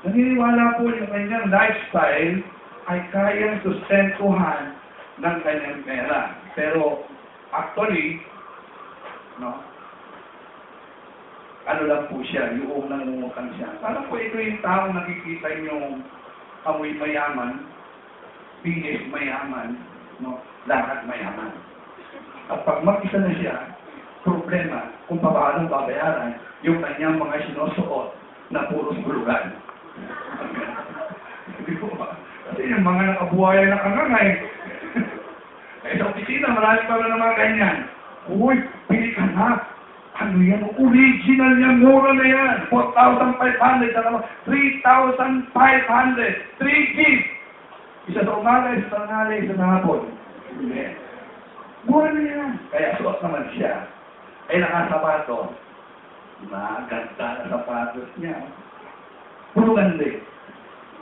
B: Naniniwala po yung kanyang lifestyle ay kayang sustentuhan ng kanyang pera. Pero, actually, no, ano lang po siya, yung nangungutang siya. Parang po ito yung taong nakikita yung amoy mayaman, bilis mayaman, no, lahat mayaman. At pag mag-isa na siya, problema kung paano babayaran yung kanyang mga sinusuot na puros bulugan. Kasi yung mga nakabuhaya na kangangay, eh sa opisina, marami pa na mga ganyan. Uy, pili ka na. Ano yan? Original yan, mura na yan. 4,500, 3,500, 3 gigs. Isa sa umaga, isa sa tanghali, isa sa hapon. Mura na yan. Kaya suot naman siya. Ay nakasapato. Maganda na sapatos niya. Pulugan din.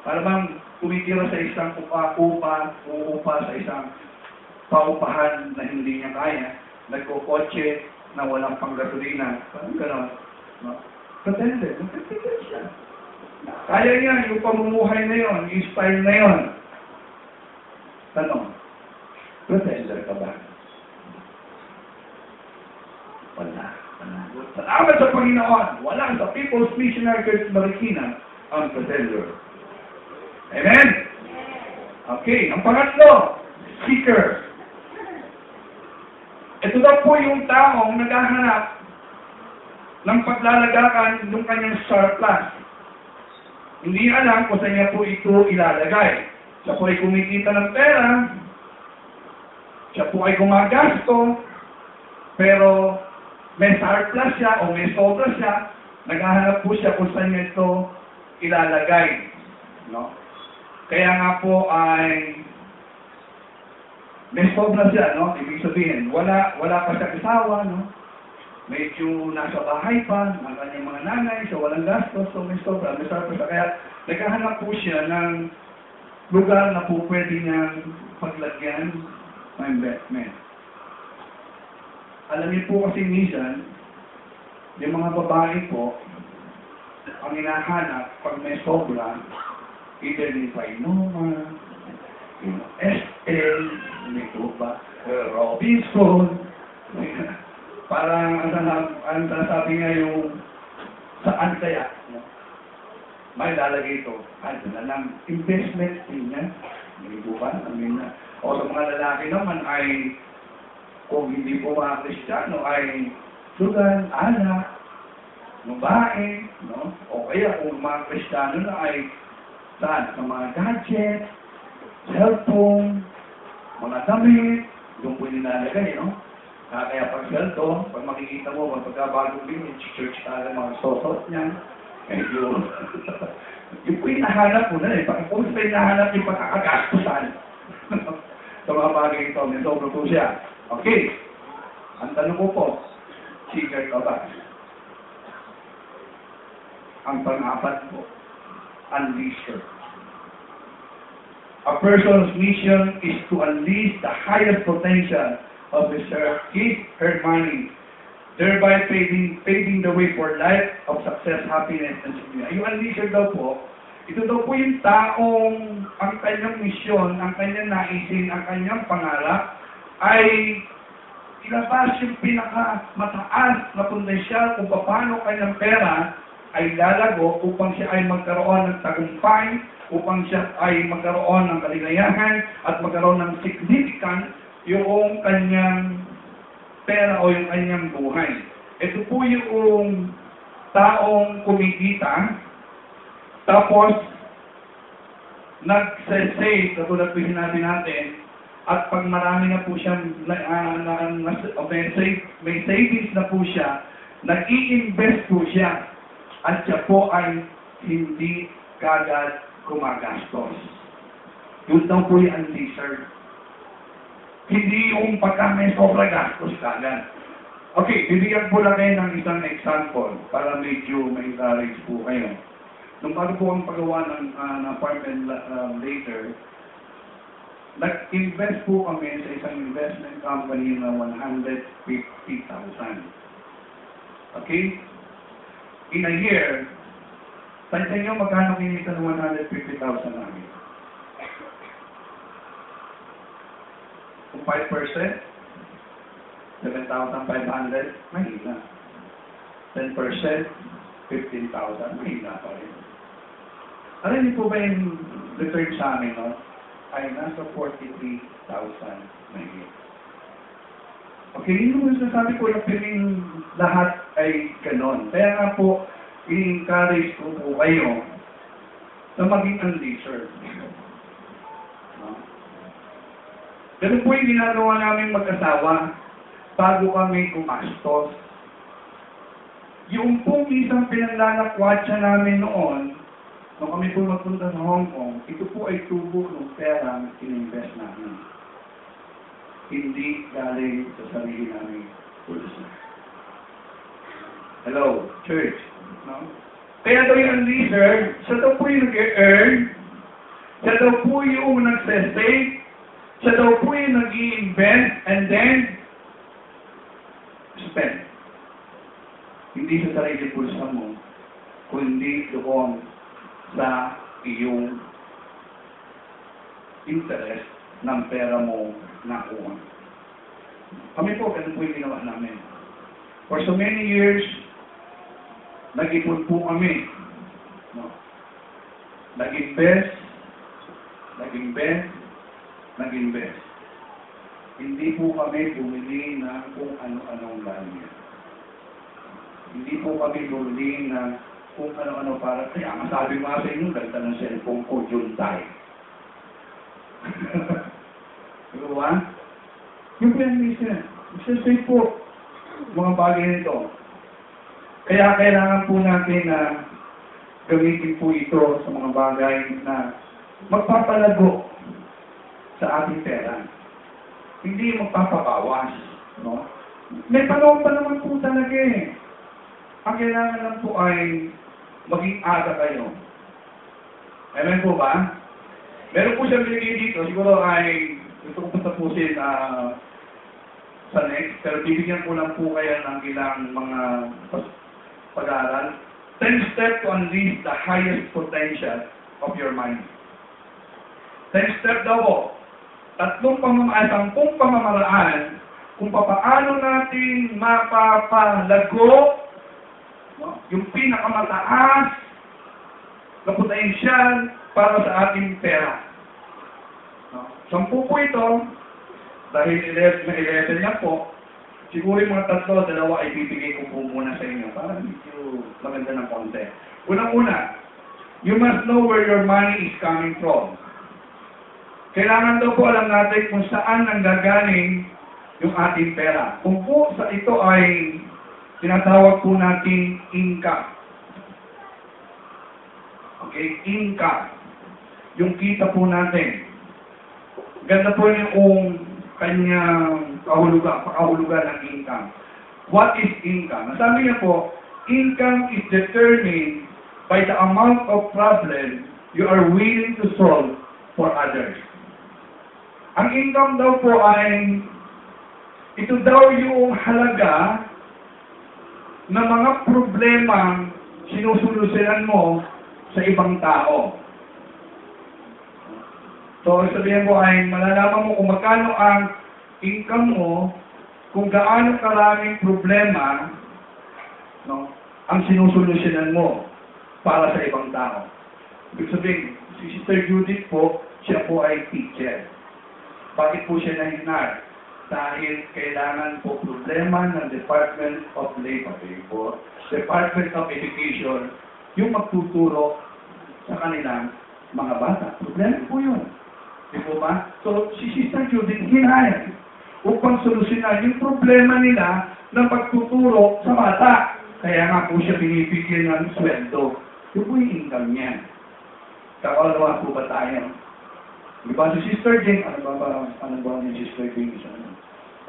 B: Para bang tumitira sa isang uupa sa isang paupahan na hindi niya kaya, nagkukotse na walang panggasolina. Parang gano'n. No? Pretender. Pretender siya. Kaya niya yung pamumuhay na yun, yung style na yun. Tanong, pretender ka ba? Wala. Salamat sa Panginoon. Wala sa People's Missionary Church Marikina ang pretender. Amen? Okay, ang pangatlo, seeker. Ito daw po yung taong naghahanap ng paglalagakan ng kanyang surplus. Hindi alam kung saan niya po ito ilalagay. Siya po ay kumikita ng pera, siya po ay gumagasto, pero may surplus siya o may sobra siya, naghahanap po siya kung saan niya ito ilalagay. No? Kaya nga po ay may sobra siya, no? Ibig sabihin, wala pa siya asawa, no? Medyo nasa bahay pa, ang kanyang mga nanay, so walang gastos, so may sobra pa siya. Kaya naghahanap po siya ng lugar na po pwede niyang paglagyan ng investment. Alam niyo po kasi minsan, yung mga babae po, ang hinahanap pag may sobra, either ni Painoma, yung SL, may ba, Robinson, parang ang sabi nga yung saan kaya, no? May lalagay ito, ano na lang, investment din niya, hindi po ba? O sa mga lalaki naman ay, kung hindi po mga Kristiyano, ay sugan, anak, babae, no? O kaya kung mga Kristiyano na ay saan? Sa mga gadget, cellphone, mga damit, yung po nilalagay, no? Kaya pag cellphone, pag makikita mo, pagkabagong din, church ka lang mga sosot niya, yung po hinahanap mo na eh, kung sa'yo hinahanap yung pagkakagastusan sa mga bagay ito, may sobra po siya. Okay, ang tanong ko po, secret ka ba? Ang pang-apat po, unleash her. A person's mission is to unleash the highest potential of his her money, thereby paving the way for life of success, happiness, and security. Yung unleasher daw po, ito daw po yung taong ang kanyang misyon, ang kanyang naisin, ang kanyang pangarap, ay ilabas yung pinakamataas na potensyal kung paano kanyang pera ay lalago upang siya ay magkaroon ng tagumpay, upang siya ay magkaroon ng kaligayahan at magkaroon ng significant yung kanyang pera o yung kanyang buhay. Ito po yung taong kumikita, tapos nag-save, katulad po sinabi natin, at pag marami na po siya, may savings na po siya, nag-i-invest po siya, at siya po ay hindi kagad gumagastos. Yun daw po yung unleasher. Hindi yung pagka may sobra gastos kagad. Okay, bibigyan po lang kayo ng isang example para medyo may encourage po kayo. Nung bago po ang paggawa ng apartment later, nag-invest po kami sa isang investment company na 150,000. Okay? In a year, tansa nyo magkano kinita ng 150,000 namin? Kung 5%, 7,500, mahina. 10%, 15,000, mahina pa rin. Alam niyo po ba yung return sa amin, no? Ay nasa 43,000 mahina. Okay, yun yung sasabi ko na piling lahat ay ganon. Kaya nga po, i-encourage ko po kayo na maging unleasher. No? Ganun po yung ginagawa namin mag-asawa bago kami kumastos. Yung pong isang pinanlalakwatsa namin noon, nung kami po magpunta sa Hong Kong, ito po ay tubo ng pera na ininvest namin. Hindi galing sa sarili namin pulsa. Hello, church. No? Kaya daw yung unleasher, siya daw po yung nag-earn, siya daw po yung nag-save, siya daw po yung nag-i-invest, and then spend. Hindi sa sarili pulsa mo, kundi doon sa iyong interest ng pera mo nakuha. Kami po, ganun po yung ginawa namin. For so many years, nag-ipon po kami. No? Nag-invest, hindi po kami bumili ng kung ano-anong gamit. Hindi po kami bumili ng kung ano-ano para, kaya masabi mo sa inyo, ganda ng cellphone ko, Hyundai. Diba ba? Yung plan-mission, isa-save po mga bagay nito. Kaya kailangan po natin na gamitin po ito sa mga bagay na magpapalago sa ating pera. hindi magpapabawas. No? May panahon pa naman po talaga eh. Ang kailangan lang po ay maging aga kayo. Amen po ba? Meron po siyang binigay dito, siguro ay gusto ko patapusin sa next, pero bibigyan ko lang po kayo ng ilang mga pag-aaral. 10 steps to unleash the highest potential of your mind. 10 steps daw po. 10 pamamaraan kung paano natin mapapalago yung pinakamataas na potensyal para sa ating pera. 10 po ito, dahil 11 na po, siguro yung mga 3, 2 ay bibigay ko po muna sa inyo para medyo maganda ng konti. Unang-una, you must know where your money is coming from. Kailangan daw po alam natin kung saan nanggagaling yung ating pera. Kung po sa ito ay tinatawag po natin income. Okay, income. Yung kita po natin. Ganda po yung kanyang pakahulugan ng income. What is income? Sabi niya po, income is determined by the amount of problem you are willing to solve for others. Ang income daw po ay ito daw yung halaga ng mga problema sinusolusyonan mo sa ibang tao. So, sabihin mo ay malalaman mo kung magkano ang income mo, kung gaano karaming problema ang sinusolusyonan mo para sa ibang tao. Ibig sabihin, si Sister Judith po, siya po ay teacher. Bakit po siya nahinar? Dahil kailangan po problema ng Department of Labor, Department of Education, yung magtuturo sa kanilang mga bata. Problema po yun. Di po ba? So, si Sister Judith hinayang upang solusyonan yung problema nila ng pagtuturo sa bata. Kaya nga po siya binibigyan ng sweldo. Yung po yung income niya. Kakalawa po ba tayo? Di ba si Sister Jane, ano ba ni Sister Jane?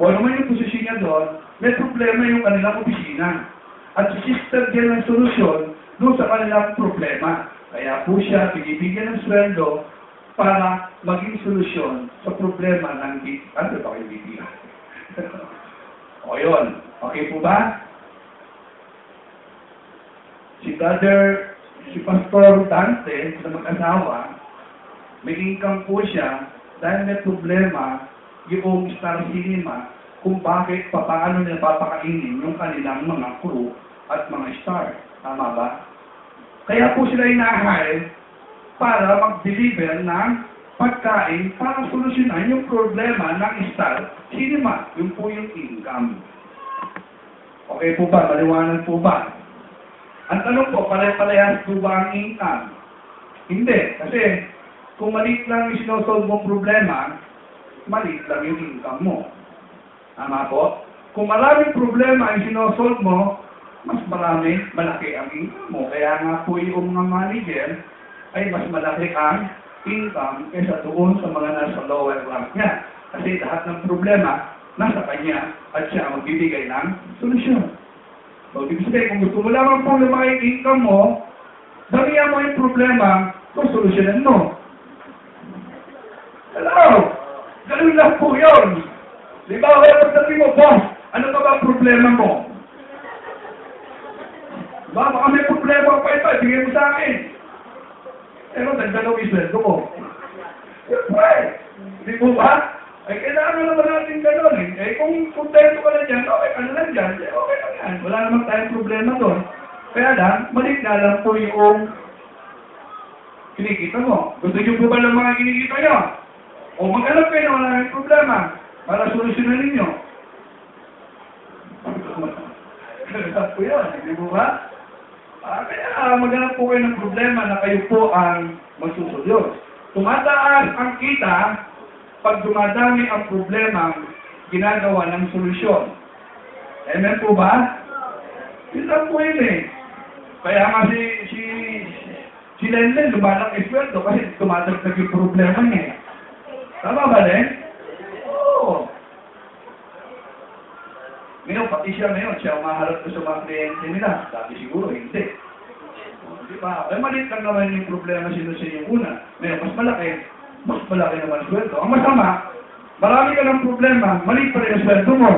B: O naman yung posisyon niya doon, may problema yung kanilang opisina. At si Sister Jane ang solusyon doon sa kanilang problema. Kaya po siya binibigyan ng sweldo para maging solusyon sa problema ng ano ba kayo bibigyan? O yun, okay po ba? Si Pastor Dante, na mag-asawa, may income po siya dahil may problema yung Star Cinema kung bakit, paano nila papakainin yung kanilang mga crew at mga star. Tama ba? Kaya po sila ina-hire para mag-deliver ng pagkain para solusyonan yung problema ng Star Cinema. Yun po yung income. Okay po ba? Maliwanag po ba? Ang tanong po, pare-parehas po ba ang income? Hindi. Kasi kung maliit lang yung sinosolve mong problema, maliit lang yung income mo. Tama po? Kung maraming problema ang sinosolve mo, mas malaki ang income mo. Kaya nga po yung mga manager ay mas malaki ang income kaysa doon sa mga nasa lower rank niya. Kasi lahat ng problema nasa kanya at siya ang magbibigay ng solusyon. So, ibig sabihin, kung gusto mo lamang po lumaki yung income mo, damihan mo yung problema, kung solusyonan mo. Hello! Ganun lang po yun. Di ba, kaya pagdating mo, boss, ano ka ba problema mo? Diba, baka may problema pa ito, ibigay mo sa akin. Pero nagdalaw isweldo ko. Siyempre, di po ba? Ay, kailangan naman natin gano'n eh. Eh, kung kontento ka na dyan, okay ka na lang dyan, eh, okay lang yan. Wala naman tayong problema doon. Kaya lang, maliit na lang po yung kinikita mo. Gusto nyo po ba ng mga kinikita nyo? O mag-alap kayo na wala nang problema para solusyonan ninyo. Ganun po yun, hindi po ba? Kaya mag-alap po kayo ng problema na kayo po ang magsusolusyon. Tumataas ang kita pag dumadami ang problema ginagawa ng solusyon. Amen po ba? Yun lang po yun eh. Kaya nga si Lenlen lumalak isweldo kasi tumatagtag yung problema niya. Tama ba din? Oo. pati siya ngayon, siya ang maharap ko sa mga kliyente nila. Dati siguro, hindi. Di ba? Ay, maliit lang naman yung problema sinusin yung una. Ngayon, mas malaki naman sweldo. Ang masama, marami ka ng problema, maliit pa rin yung sweldo mo.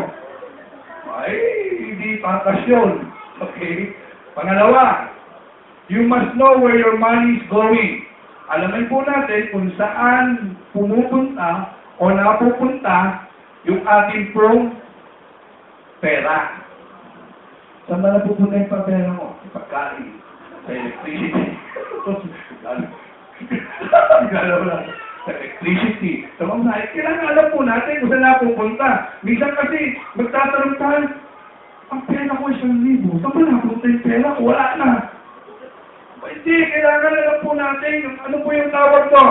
B: Ay, hindi patas yun. Okay? Pangalawa, you must know where your money is going. Alamin po natin kung saan pumupunta o napupunta yung ating pong pera. Saan ba napupunta yung pera mo? Pagkain. Sa electricity. Galaw lang. Sa electricity. Sa mga sahit. Kailangan alam po natin kung saan napupunta. Minsan kasi, magtatanong tayo, ang pera ko 1,000. Saan ba napunta yung pera ko? Wala na. Hindi, kailangan alam po natin yung, ano po yung tawag mo?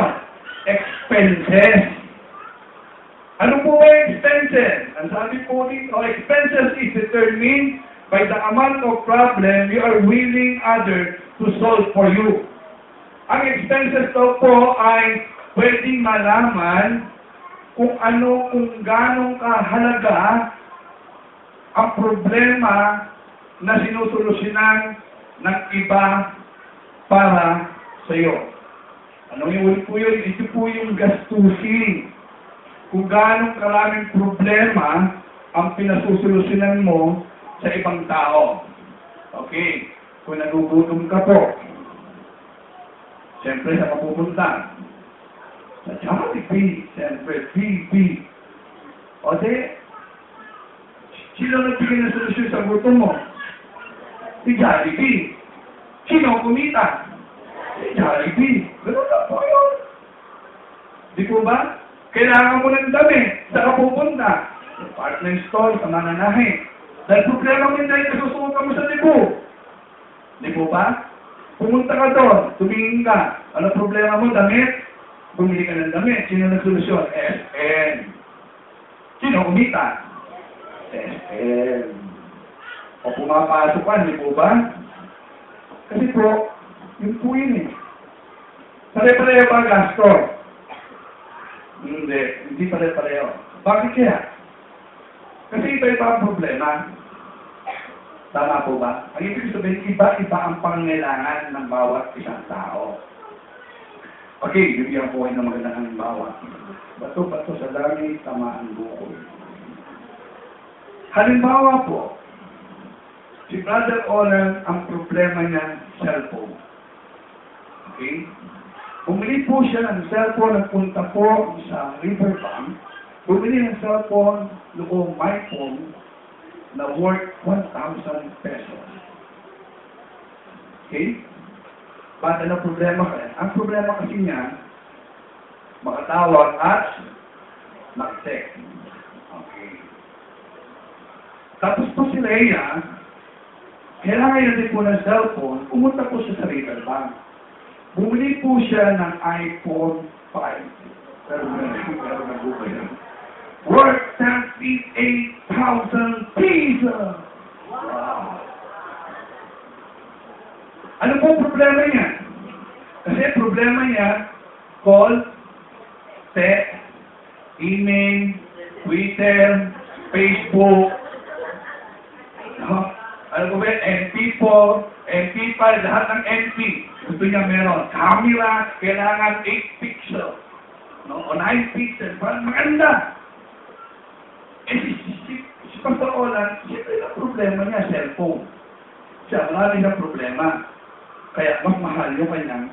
B: Expenses. Ano po ba yung expenses? Ang sabi po dito, expenses is determined by the amount of problem you are willing others to solve for you. Ang expenses daw po ay pwedeng malaman kung ganong kahalaga ang problema na sinusolusyonan ng iba para sa iyo. Ano yung po yun? Ito po yung gastusin. Kung ganong karaming problema ang pinasusolusyonan mo sa ibang tao. Okay. Kung nagugutom ka po, siyempre sa mapupunta. Sa Jollibee, siyempre, BB. O di, sino nagbigay ng solusyon sa gutom mo? Si Jollibee. Sino kumita? Si Jollibee. Ganun na po yun. Di po ba? Kailangan mo ng dami sa kapupunta. Sa department store, sa mananahe. Dahil problema mo dahil kasusukan mo sa libo. Di po ba? Pumunta ka doon, tumingin ka. Ano problema mo? Damit? Bumili ka ng damit. Sino nagsolusyon? SM. Sino kumita? SM. O pumapasok ka, di po ba? Kasi po, yun po yun eh. Pare-pareho ba gasto? Hindi pare-pareho. Bakit kaya? Kasi iba-iba ang problema. Tama po ba? Ang ibig sabihin, iba-iba ang pangailangan ng bawat isang tao. Okay, bibigyan po kayo ng magandang halimbawa. Bato-bato sa dami, tamaan bukol. Halimbawa po, si Brother Oran, ang problema niya, cellphone. Okay? Bumili po siya ng cellphone, nagpunta po sa Riverbank, bumili ng cellphone, noong my phone, na worth 1,000 pesos. Okay? Ba't ano problema kaya? Ang problema kasi niya, makatawag at mag-text. Okay. Tapos po si Leia, kailangan niya din po ng cellphone, pumunta po siya sa Riverbank. Bumili po siya ng iPhone 5. Pero nag-google yan. Worth 38,000 pesos! Wow! Ano po problema niya? Kasi problema niya, call, text, email, Twitter, Facebook, ano po ba, MP4, MP5, lahat ng MP. Gusto niya meron. Camera, kailangan 8 pixels. No? O 9 pixels. Parang maganda. Eh, si Pastor Olan, siyempre yung problema niya, cellphone. Siya, marami siyang problema. Kaya mas mahal yung kanyang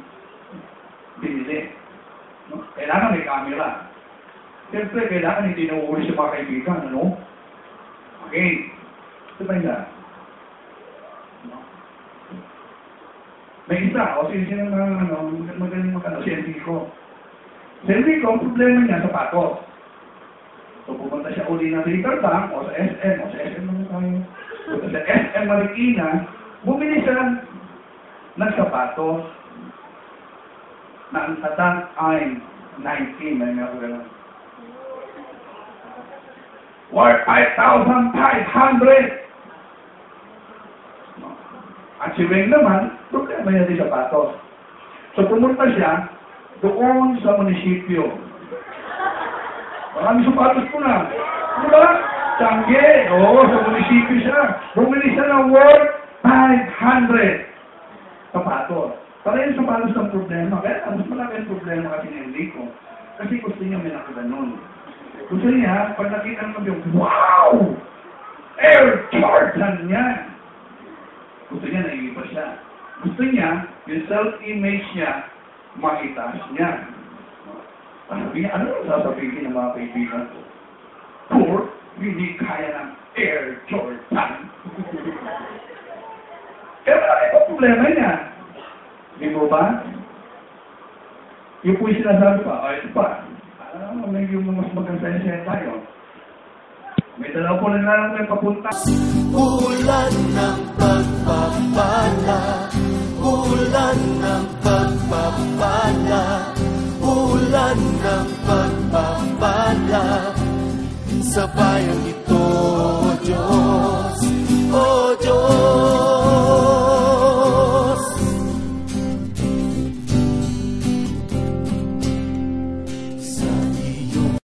B: binili. No? Kailangan may camera. Siyempre, kailangan hindi nauuli sa mga kaibigan, ano? Okay. Ito ba yun? May isa, o sino magaling makano, si Enrico. Si Enrico, ang problema niya, sapatos. So, pumunta siya uli ng Riverbank, o sa SM, naman tayo. So, sa SM Marikina, bumili siya ng sapatos na ang tatang ay 19, may meron gano'n. Worth 5,500! At si Weng naman, problema niya din sapatos. So pumunta siya doon sa munisipyo. Marami sapatos po na. Diba? Tangge. Oo, sa munisipyo. munisipyo siya. Bumili siya ng worth 500 sapatos. Para yung sapatos ng problema. Kaya mas malaki ang problema kasi ng Enrico. Kasi gusto niya may nakaganon. Gusto niya, pag nakita naman yung, wow! Air Jordan yan! Gusto niya, naiiba siya. Gusto niya, yung self-image niya, makitaas niya. Sabi niya, ano ang sasabihin ng mga kaibigan ko? Poor, hindi kaya ng Air Jordan. Kaya malaki pa problema niya. Di mo ba? Yung po yung sinasabi pa, ito pa. Medyo mas magkasaya-saya tayo. May dalaw po lang may papunta.
A: Ulan ng pagpapala, ulan ng pagpapala, ulan ng pagpapala, sa bayang ito, Diyos.